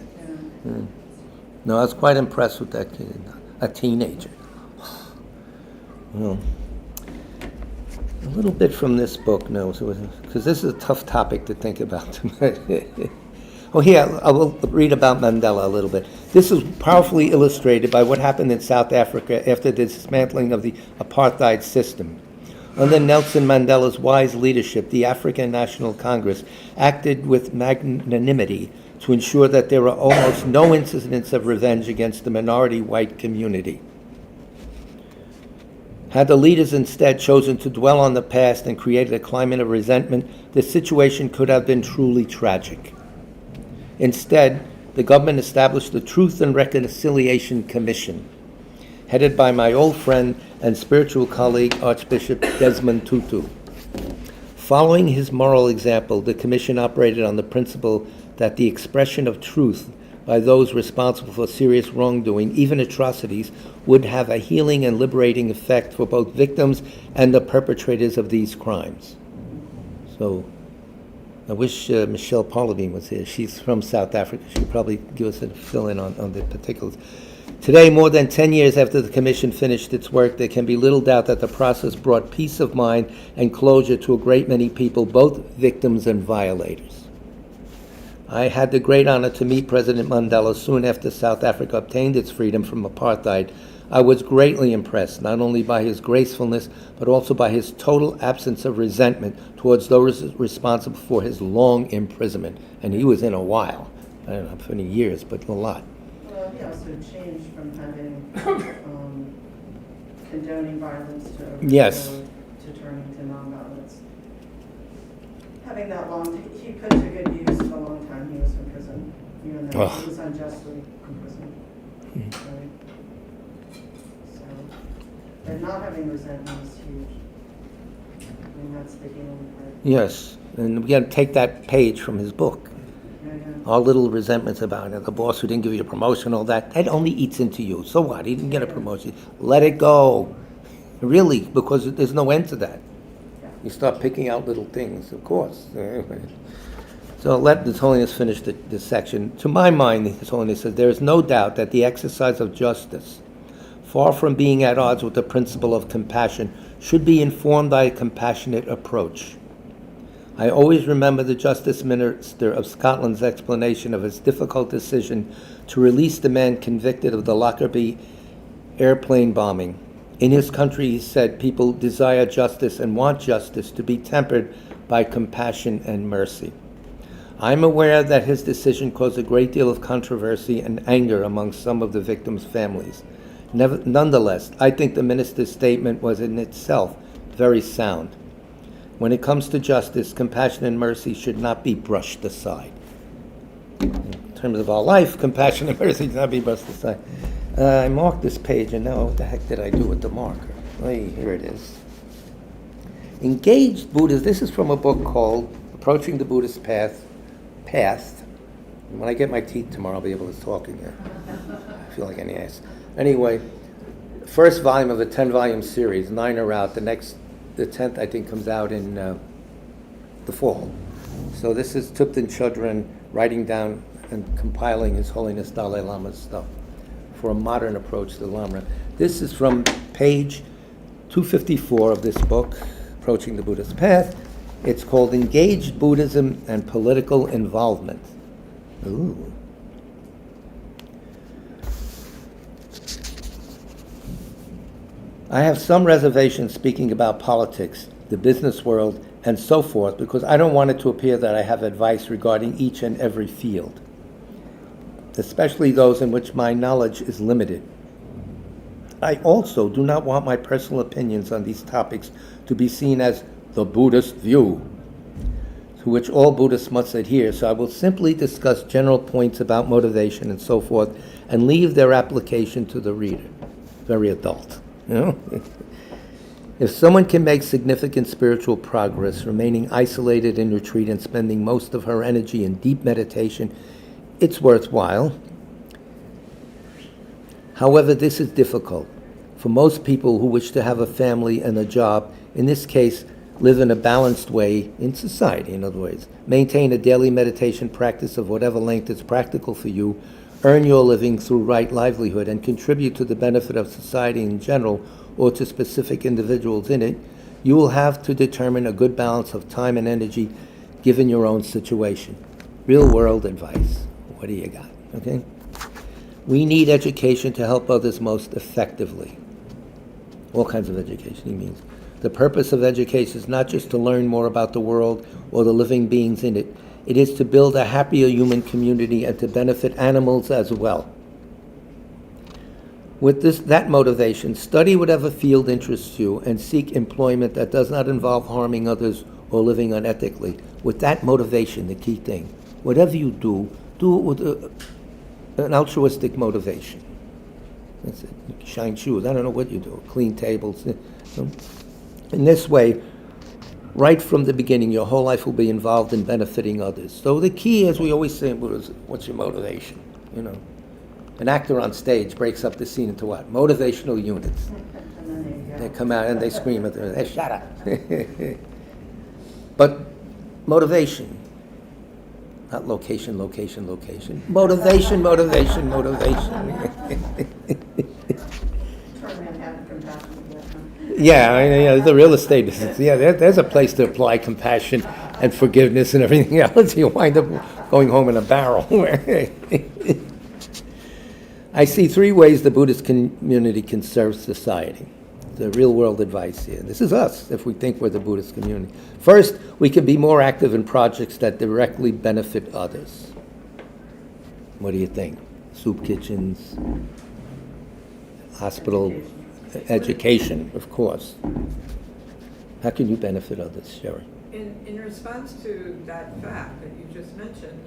No, I was quite impressed with that kid, a teenager. Well, a little bit from this book now, because this is a tough topic to think about. Oh, here, I will read about Mandela a little bit. This is powerfully illustrated by what happened in South Africa after the dismantling of the apartheid system. Under Nelson Mandela's wise leadership, the African National Congress acted with magnanimity to ensure that there were almost no incidents of revenge against the minority white community. Had the leaders instead chosen to dwell on the past and created a climate of resentment, the situation could have been truly tragic. Instead, the government established the Truth and Reconciliation Commission, headed by my old friend and spiritual colleague, Archbishop Desmond Tutu. Following his moral example, the Commission operated on the principle that the expression of truth by those responsible for serious wrongdoing, even atrocities, would have a healing and liberating effect for both victims and the perpetrators of these crimes. So, I wish Michelle Parlavine was here. She's from South Africa. She could probably give us a fill-in on the particulars. Today, more than 10 years after the Commission finished its work, there can be little doubt that the process brought peace of mind and closure to a great many people, both victims and violators. I had the great honor to meet President Mandela soon after South Africa obtained its freedom from apartheid. I was greatly impressed, not only by his gracefulness, but also by his total absence of resentment towards those responsible for his long imprisonment. And he was in a while. I don't know how many years, but a lot. Well, he also changed from having condoning violence to Yes. to turning to nonviolence. Having that long, he put to good use the long time he was in prison, even though he was unjustly imprisoned. Right? So, but not having resentment is huge. I mean, that's the healing part. Yes, and we got to take that page from his book. Yeah, yeah. All little resentments about it. The boss who didn't give you a promotion, all that. That only eats into you. So what? He didn't get a promotion. Let it go. Really, because there's no end to that. Yeah. You start picking out little things, of course. So let His Holiness finish this section. To my mind, His Holiness says, there is no doubt that the exercise of justice, far from being at odds with the principle of compassion, should be informed by a compassionate approach. I always remember the Justice Minister of Scotland's explanation of his difficult decision to release the man convicted of the Lockerbie airplane bombing. In his country, he said, people desire justice and want justice to be tempered by compassion and mercy. I'm aware that his decision caused a great deal of controversy and anger among some of the victims' families. Nonetheless, I think the minister's statement was in itself very sound. When it comes to justice, compassion and mercy should not be brushed aside. In terms of our life, compassion and mercy should not be brushed aside. I marked this page, and now what the heck did I do with the marker? Hey, here it is. Engaged Buddhists. This is from a book called Approaching the Buddhist Path. When I get my teeth tomorrow, I'll be able to talk again. I feel like an ass. Anyway, first volume of a 10-volume series. 9 are out. The 10th, I think, comes out in the fall. So this is Thupten Chodron writing down and compiling His Holiness Dalai Lama's stuff for a modern approach to the Lama. This is from page 254 of this book, Approaching the Buddhist Path. It's called Engaged Buddhism and Political Involvement. Ooh. I have some reservations speaking about politics, the business world, and so forth, because I don't want it to appear that I have advice regarding each and every field, especially those in which my knowledge is limited. I also do not want my personal opinions on these topics to be seen as the Buddhist view, to which all Buddhists must adhere, so I will simply discuss general points about motivation and so forth, and leave their application to the reader. Very adult, you know? If someone can make significant spiritual progress, remaining isolated in retreat and spending most of her energy in deep meditation, it's worthwhile. However, this is difficult. For most people who wish to have a family and a job, in this case, live in a balanced way in society, in other words, maintain a daily meditation practice of whatever length is practical for you, earn your living through right livelihood, and contribute to the benefit of society in general or to specific individuals in it, you will have to determine a good balance of time and energy given your own situation. Real world advice. What do you got? Okay? We need education to help others most effectively. All kinds of education, he means. The purpose of education is not just to learn more about the world or the living beings in it. It is to build a happier human community and to benefit animals as well. With that motivation, study whatever field interests you and seek employment that does not involve harming others or living unethically. With that motivation, the key thing, whatever you do it with an altruistic motivation. That's it. Shine shoes. I don't know what you do. Clean tables. In this way, right from the beginning, your whole life will be involved in benefiting others. So the key, as we always say in Buddhism, what's your motivation? You know, an actor on stage breaks up the scene into what? Motivational units. And then They come out and they scream at them, hey, shut up. But motivation, not location, location, location. Motivation, motivation, motivation. Turn Manhattan compassion to that, huh? Yeah, the real estate is, there's a place to apply compassion and forgiveness and everything else. You wind up going home in a barrel. I see 3 ways the Buddhist community can serve society. The real world advice here. This is us, if we think we're the Buddhist community. First, we can be more active in projects that directly benefit others. What do you think? Soup kitchens, hospital, education, of course. How can you benefit others, Sherry? In response to that fact that you just mentioned,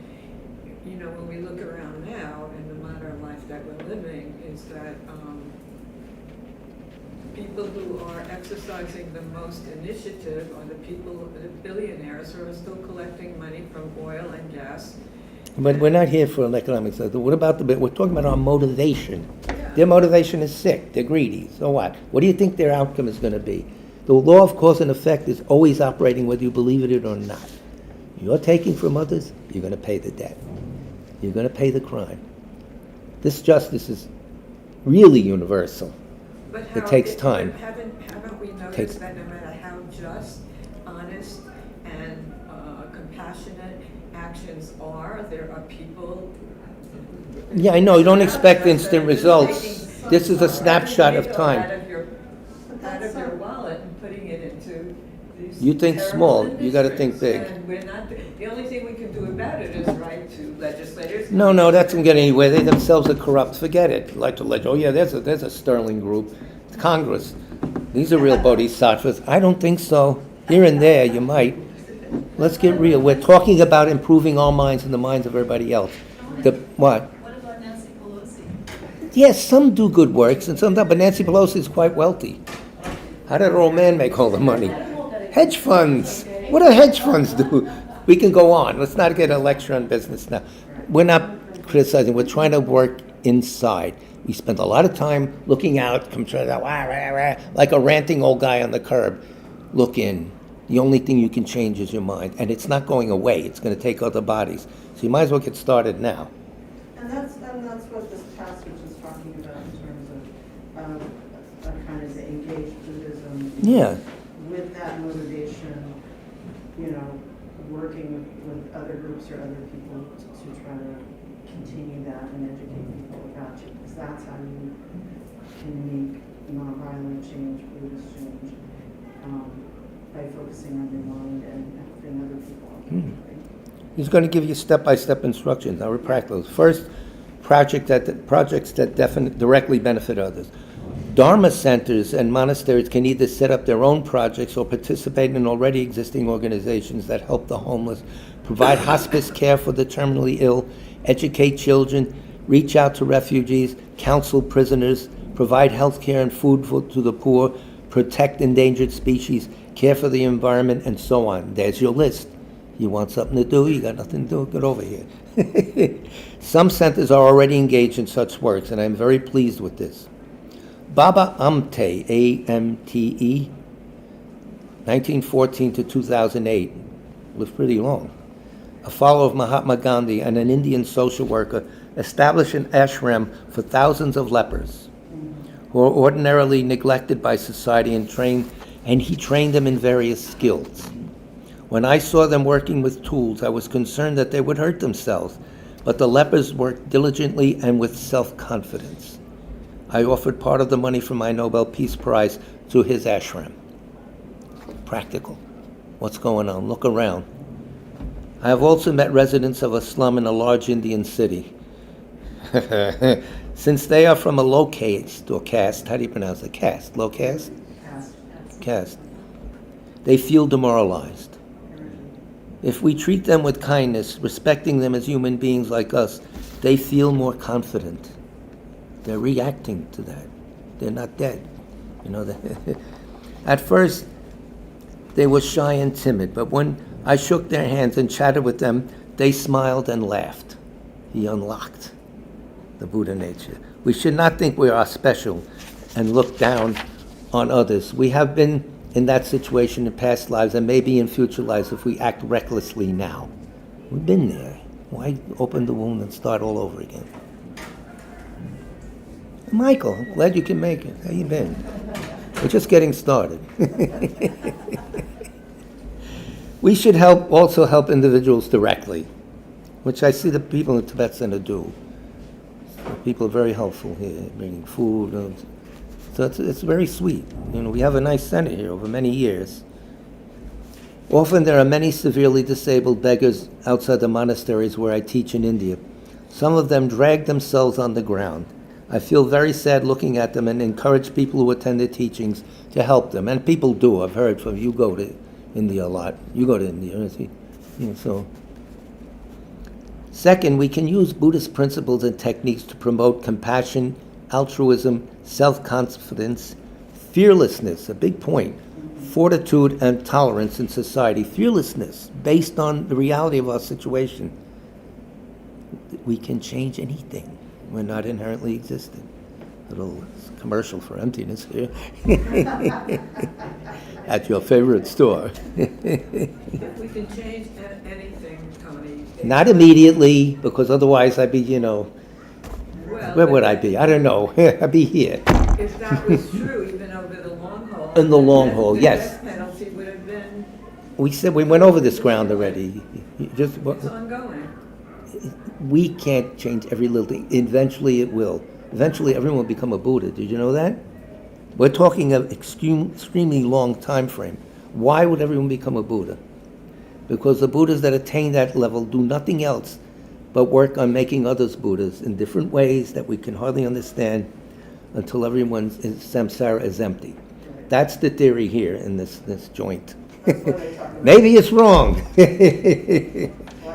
you know, when we look around now in the modern life that we're living, is that people who are exercising the most initiative are the people, the billionaires who are still collecting money from oil and gas. But we're not here for an economic study. What about we're talking about our motivation. Yeah. Their motivation is sick. They're greedy. So what? What do you think their outcome is going to be? The law of cause and effect is always operating whether you believe it or not. You're taking from others, you're going to pay the debt. You're going to pay the crime. This justice is really universal. But It takes time. Haven't we noticed that no matter how just, honest, and compassionate actions are, there are people. Yeah, I know. You don't expect instant results. This is a snapshot of time. Out of your wallet and putting it into these. You think terrible small, you gotta think industries. big. And we're not, the only thing we can do about it is write to legislators. No, that doesn't get anywhere. They themselves are corrupt. Forget it. Like to let, oh yeah, there's a sterling group. Congress. These are real bodhisattvas. I don't think so. Here and there, you might. Let's get real. We're talking about improving our minds and the minds of everybody else. What? What about Nancy Pelosi? Yes, some do good works and some don't, but Nancy Pelosi is quite wealthy. How did her old man make all the money? Hedge funds. What do hedge funds do? We can go on. Let's not get a lecture on business now. We're not criticizing. We're trying to work inside. We spend a lot of time looking out, like a ranting old guy on the curb. Look in. The only thing you can change is your mind. And it's not going away. It's going to take other bodies. So you might as well get started now. And that's what this passage is talking about in terms of kind of the engaged Buddhism. Yeah. With that motivation, you know, working with other groups or other people to try to continue that and educate people about you, because that's how you can make nonviolent change, Buddhist change, by focusing on your mind and helping other people. He's going to give you step-by-step instructions. Now, we're practical. First, projects that directly benefit others. Dharma centers and monasteries can either set up their own projects or participate in already existing organizations that help the homeless, provide hospice care for the terminally ill, educate children, reach out to refugees, counsel prisoners, provide health care and food to the poor, protect endangered species, care for the environment, and so on. There's your list. You want something to do, you got nothing to do, get over here. Some centers are already engaged in such works, and I'm very pleased with this. Baba Amte, A-M-T-E, 1914 to 2008, was pretty long. A follower of Mahatma Gandhi and an Indian social worker, established an ashram for thousands of lepers who are ordinarily neglected by society and he trained them in various skills. When I saw them working with tools, I was concerned that they would hurt themselves, but the lepers worked diligently and with self-confidence. I offered part of the money from my Nobel Peace Prize to his ashram. Practical. What's going on? Look around. I have also met residents of a slum in a large Indian city. Since they are from a low caste, or caste, how do you pronounce it? Caste, low caste? Caste. They feel demoralized. If we treat them with kindness, respecting them as human beings like us, they feel more confident. They're reacting to that. They're not dead. You know, at first, they were shy and timid, but when I shook their hands and chatted with them, they smiled and laughed. He unlocked the Buddha nature. We should not think we are special and look down on others. We have been in that situation in past lives and maybe in future lives if we act recklessly now. We've been there. Why open the wound and start all over again? Michael, I'm glad you can make it. How you been? We're just getting started. We should also help individuals directly, which I see the people in the Tibet Center do. People are very helpful here, bringing food. So it's very sweet. We have a nice center here over many years. Often there are many severely disabled beggars outside the monasteries where I teach in India. Some of them drag themselves on the ground. I feel very sad looking at them and encourage people who attend the teachings to help them. And people do. I've heard from you. Go to India a lot. You go to India. So. Second, we can use Buddhist principles and techniques to promote compassion, altruism, self-confidence, fearlessness, a big point, fortitude and tolerance in society. Fearlessness, based on the reality of our situation. We can change anything. We're not inherently existent. Little commercial for emptiness here. At your favorite store. If we can change anything, Tony. Not immediately, because otherwise I'd be, Well, where would I be? I don't know. I'd be here. If that was true, even over the long haul. In the long then haul, the yes. death penalty would have been, We went over this ground already. it's ongoing. We can't change every little thing. Eventually it will. Eventually everyone will become a Buddha. Did you know that? We're talking of extremely long time frame. Why would everyone become a Buddha? Because the Buddhas that attain that level do nothing else but work on making others Buddhas in different ways that we can hardly understand until everyone's samsara is empty. That's the theory here in this joint. That's what they're talking about. Maybe it's wrong. Why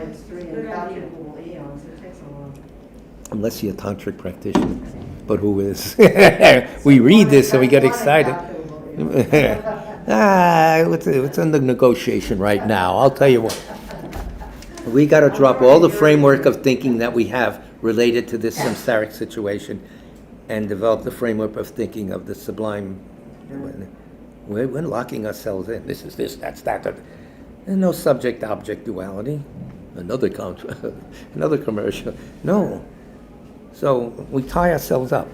it's 3 incalculable eons, it takes a while. Unless you're a tantric practitioner. But who is? We read this and we get excited. It's under negotiation right now. I'll tell you what. We got to drop all the framework of thinking that we have related to this samsaric situation and develop the framework of thinking of the sublime. We're locking ourselves in. This is this, that's that. There's no subject-object duality. Another commercial. No. So we tie ourselves up.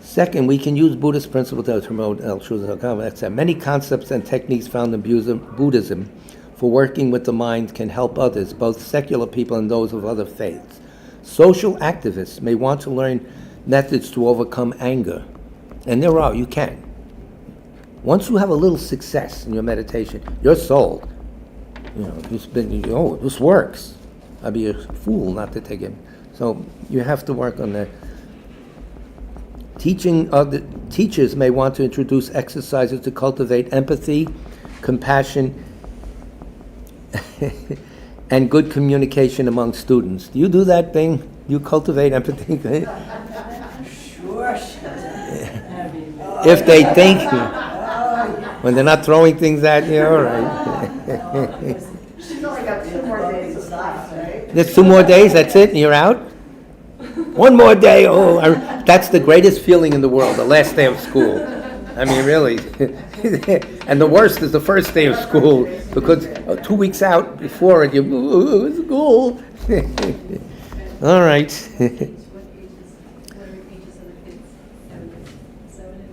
Second, we can use Buddhist principles to promote altruism. Many concepts and techniques found in Buddhism for working with the mind can help others, both secular people and those of other faiths. Social activists may want to learn methods to overcome anger. And there are, you can. Once you have a little success in your meditation, you're sold. This works. I'd be a fool not to take it. So you have to work on that. Teachers may want to introduce exercises to cultivate empathy, compassion, and good communication among students. Do you do that thing? You cultivate empathy? Sure. If they think, when they're not throwing things at you, all right. She's only got 2 more days of class, right? There's 2 more days, that's it, and you're out? 1 more day, that's the greatest feeling in the world, the last day of school. I mean, really. And the worst is the first day of school, because 2 weeks out before it, school. All right.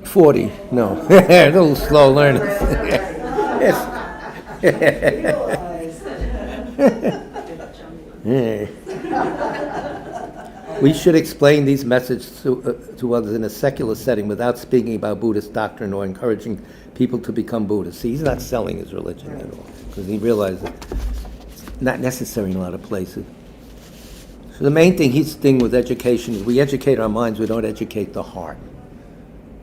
40, no. A little slow learning. Yes. We should explain these messages to others in a secular setting without speaking about Buddhist doctrine or encouraging people to become Buddhists. See, he's not selling his religion at all, because he realized that it's not necessary in a lot of places. So the main thing he's doing with education is we educate our minds, we don't educate the heart.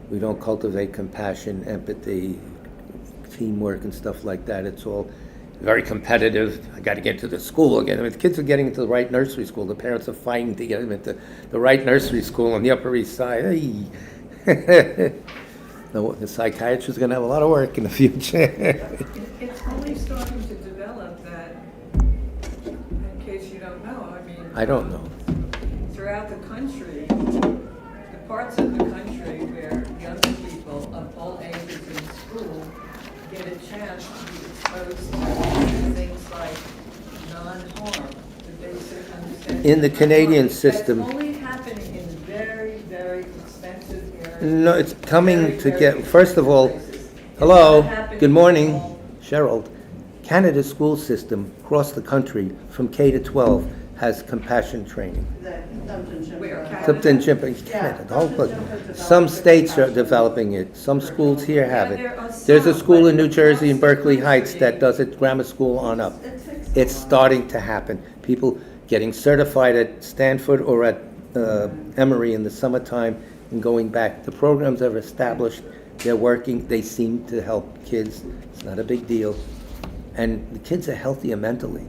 We don't cultivate compassion, empathy, teamwork, and stuff like that. It's all very competitive. I got to get to the school again. I mean, the kids are getting into the right nursery school. The parents are fighting to get them into the right nursery school on the Upper East Side. Hey. The psychiatrist is going to have a lot of work in the future. It's only starting to develop that, in case you don't know, I mean. I don't know. Throughout the country, the parts of the country where young people of all ages in school get a chance to be exposed to things like non-harm, the basic understanding. In the Canadian system. That's only happening in very, very expensive areas. No, it's coming Very, to very get, first of all, places. It's hello, not happening good morning, all- Cheryl. Canada's school system across the country from K to 12 has compassion training. The Thumpton Chimpa. Where, Canada? Clifton, Chippewa, Canada, the whole place. Some states are developing it, some schools here have Yeah, there it. are There's a some, school but in New Jersey, in across the Berkeley Heights, that country- does it, grammar school on up. It takes It's a while. starting to happen. People getting certified at Stanford or at Emory in the summertime and going back. The programs are established, they're working, they seem to help kids. It's not a big deal. And the kids are healthier mentally.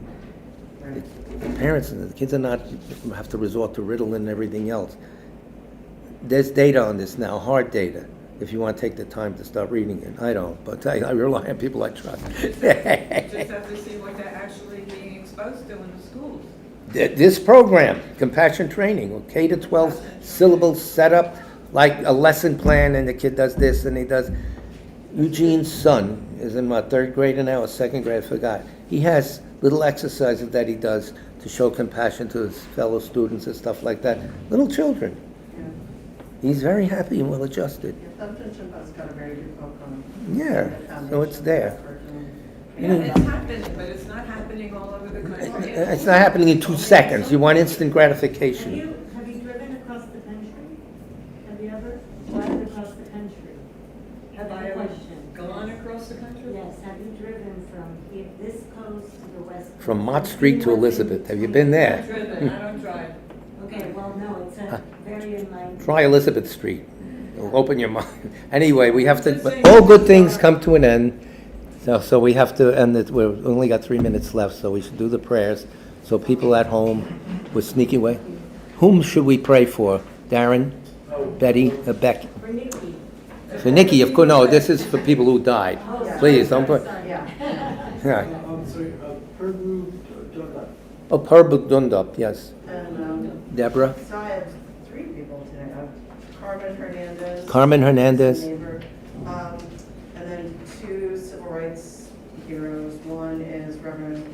The parents, the kids are not, have to resort to Ritalin and everything else. There's data on this now, hard data, if you want to take the time to start reading it. I don't, but I rely on people I trust. You just have to see what they're actually being exposed to in the schools. This program, compassion training, K to 12 syllable setup, like a lesson plan, and the kid does this and he does. Eugene's son is in what, third grade now or second grade, I forgot. He has little exercises that he does to show compassion to his fellow students and stuff like that. Little children. Yeah. He's very happy and well adjusted. Yeah, Thumpton Chimpa's got a very good book on. Yeah, the foundation so it's there. that's working. Yeah, it's happening, but it's not happening all over the country. It's not happening in 2 seconds. You want instant gratification. Have you driven across the country? Have you ever driven across the country? Have I ever Question. gone across the country? Yes, have you driven from this coast to the west? coast? From Mott Street to Elizabeth. Have you been I've there? driven, I don't drive. Okay, well, no, it's a very enlightening. Try Elizabeth Street. It'll open your mind. Anyway, we have to, but all good things come to an end. So we have to end it. We've only got 3 minutes left, so we should do the prayers. So people at home will sneak away. Whom should we pray for? Darren? Betty? Becky? For Nikki. For Nikki, of course. No, this is for people who died. Please, don't put. Yeah. Yeah. Sorry, Perbu, Dunlap. Oh, Perbuk Dundup, yes. And, Deborah? so I have 3 people today. Carmen Hernandez. Carmen Hernandez. Neighbor. And then 2 civil rights heroes. One is Reverend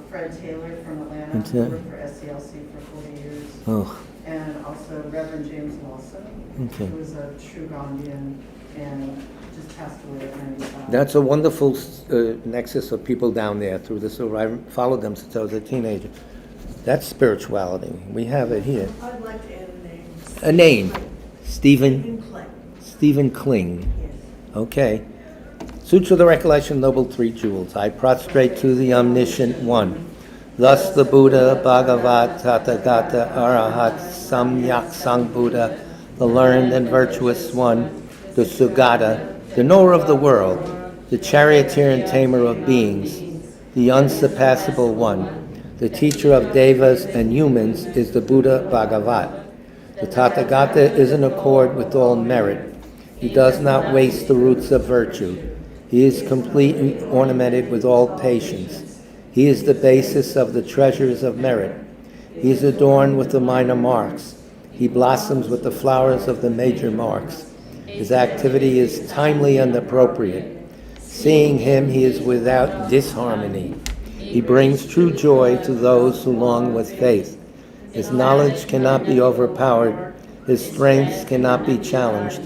Fred Taylor from Atlanta, Okay. who worked for SCLC for 40 years. Oh, And also Reverend James Lawson, okay. who was a true Gandhian and just passed away at 95. That's a wonderful nexus of people down there through this. I followed them since I was a teenager. That's spirituality. We have it here. I'd like to add a name. A name, Stephen Clay. Stephen Kling. Yes. Okay. Sutra of the Recollection, Noble Three Jewels. I prostrate to the Omniscient One. Thus the Buddha, Bhagavat, Tathagata, Arahat, Samyak Sangbuddha, the learned and virtuous one, the Sugata, the knower of the world, the charioteer and tamer of beings, the unsurpassable one, the teacher of devas and humans is the Buddha Bhagavat. The Tathagata is in accord with all merit. He does not waste the roots of virtue. He is completely ornamented with all patience. He is the basis of the treasures of merit. He is adorned with the minor marks. He blossoms with the flowers of the major marks. His activity is timely and appropriate. Seeing him, he is without disharmony. He brings true joy to those who long with faith. His knowledge cannot be overpowered. His strengths cannot be challenged.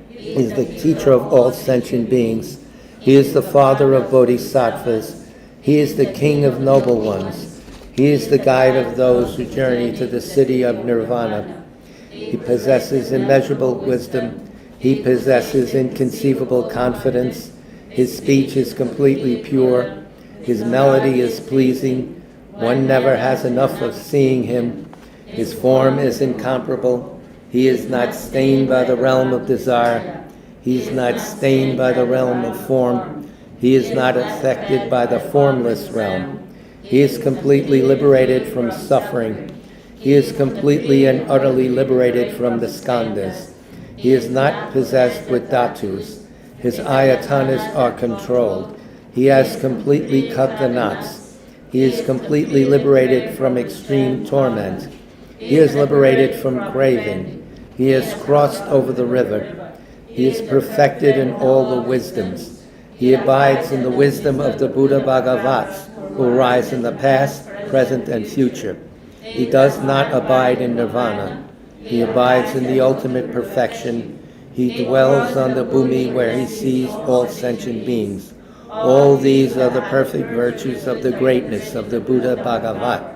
He is the teacher of all sentient beings. He is the father of bodhisattvas. He is the king of noble ones. He is the guide of those who journey to the city of nirvana. He possesses immeasurable wisdom. He possesses inconceivable confidence. His speech is completely pure. His melody is pleasing. One never has enough of seeing him. His form is incomparable. He is not stained by the realm of desire. He is not stained by the realm of form. He is not affected by the formless realm. He is completely liberated from suffering. He is completely and utterly liberated from the skandhas. He is not possessed with dhatus. His ayatanas are controlled. He has completely cut the knots. He is completely liberated from extreme torment. He is liberated from craving. He has crossed over the river. He is perfected in all the wisdoms. He abides in the wisdom of the Buddha Bhagavats, who arise in the past, present, and future. He does not abide in nirvana. He abides in the ultimate perfection. He dwells on the bhumi where he sees all sentient beings. All these are the perfect virtues of the greatness of the Buddha Bhagavat.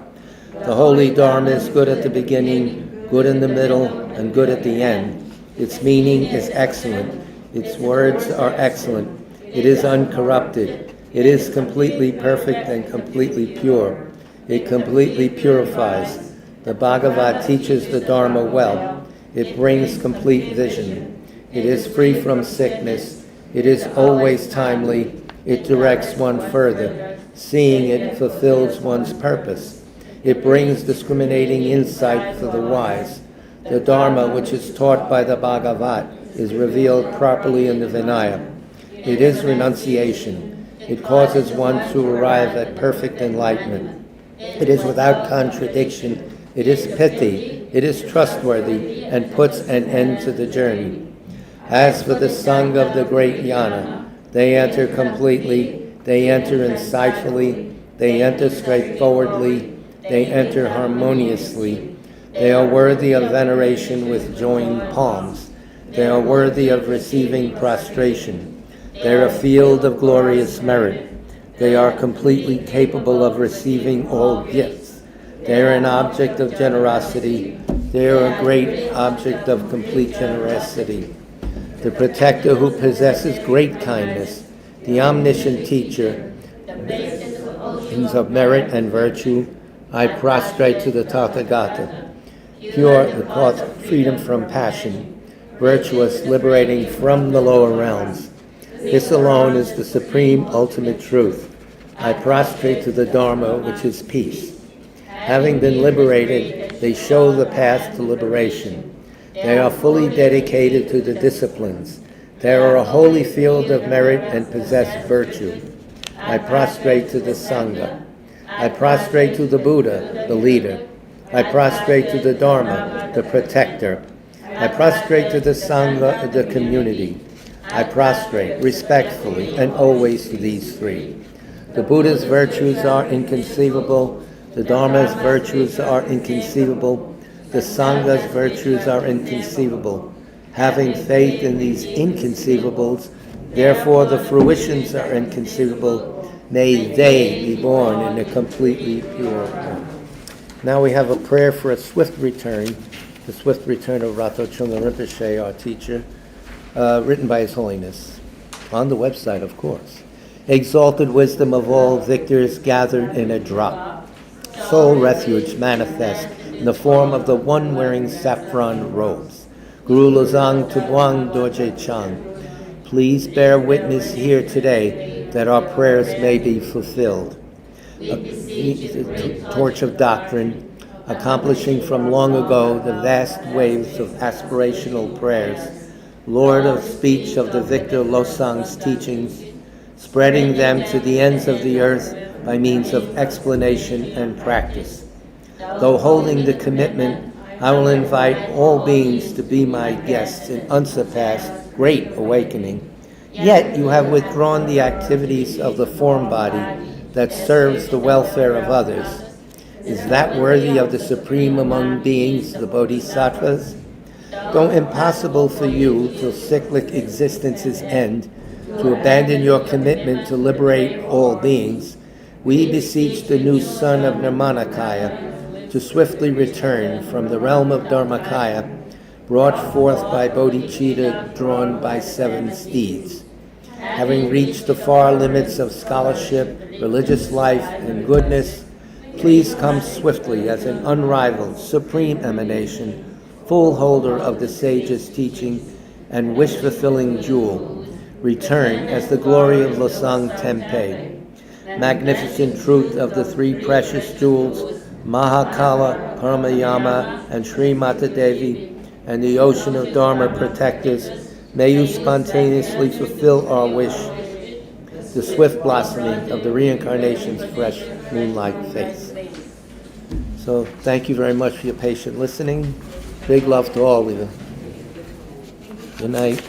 The holy Dharma is good at the beginning, good in the middle, and good at the end. Its meaning is excellent. Its words are excellent. It is uncorrupted. It is completely perfect and completely pure. It completely purifies. The Bhagavat teaches the Dharma well. It brings complete vision. It is free from sickness. It is always timely. It directs one further. Seeing it fulfills one's purpose. It brings discriminating insight for the wise. The Dharma, which is taught by the Bhagavat, is revealed properly in the Vinaya. It is renunciation. It causes one to arrive at perfect enlightenment. It is without contradiction. It is pithy. It is trustworthy and puts an end to the journey. As for the Sangha of the great Jnana, they enter completely, they enter insightfully, they enter straightforwardly, they enter harmoniously. They are worthy of veneration with joined palms. They are worthy of receiving prostration. They are a field of glorious merit. They are completely capable of receiving all gifts. They are an object of generosity. They are a great object of complete generosity. The protector who possesses great kindness, the omniscient teacher, beings of merit and virtue, I prostrate to the Tathagata. Pure, the cause of freedom from passion, virtuous, liberating from the lower realms. This alone is the supreme ultimate truth. I prostrate to the Dharma, which is peace. Having been liberated, they show the path to liberation. They are fully dedicated to the disciplines. They are a holy field of merit and possess virtue. I prostrate to the Sangha. I prostrate to the Buddha, the leader. I prostrate to the Dharma, the protector. I prostrate to the Sangha, the community. I prostrate respectfully and always to these three. The Buddha's virtues are inconceivable. The Dharma's virtues are inconceivable. The Sangha's virtues are inconceivable. Having faith in these inconceivables, therefore the fruitions are inconceivable. May they be born in a completely pure form. Now we have a prayer for a swift return, the swift return of Rato Chunga Rinpoche, our teacher, written by His Holiness, on the website, of course. Exalted wisdom of all victors gathered in a drop. Soul refuge manifest in the form of the one wearing saffron robes. Guru Lozang Tubuang Dorje Chang. Please bear witness here today that our prayers may be fulfilled. A torch of doctrine, accomplishing from long ago the vast waves of aspirational prayers. Lord of speech of the victor Losang's teachings, spreading them to the ends of the earth by means of explanation and practice. Though holding the commitment, I will invite all beings to be my guests in unsurpassed great awakening. Yet you have withdrawn the activities of the form body that serves the welfare of others. Is that worthy of the supreme among beings, the bodhisattvas? Though impossible for you till cyclic existence's end to abandon your commitment to liberate all beings, we beseech the new son of Nirmanakaya to swiftly return from the realm of Dharmakaya, brought forth by bodhicitta drawn by 7 steeds. Having reached the far limits of scholarship, religious life, and goodness, please come swiftly as an unrivaled, supreme emanation, full holder of the sage's teaching and wish-fulfilling jewel. Return as the glory of Losang Tempe. Magnificent truth of the 3 precious jewels, Mahakala, Paramayama, and Sri Mata Devi, and the ocean of Dharma protect us. May you spontaneously fulfill our wish, the swift blossoming of the reincarnation's fresh moonlight face. So thank you very much for your patient listening. Big love to all of you. Good night.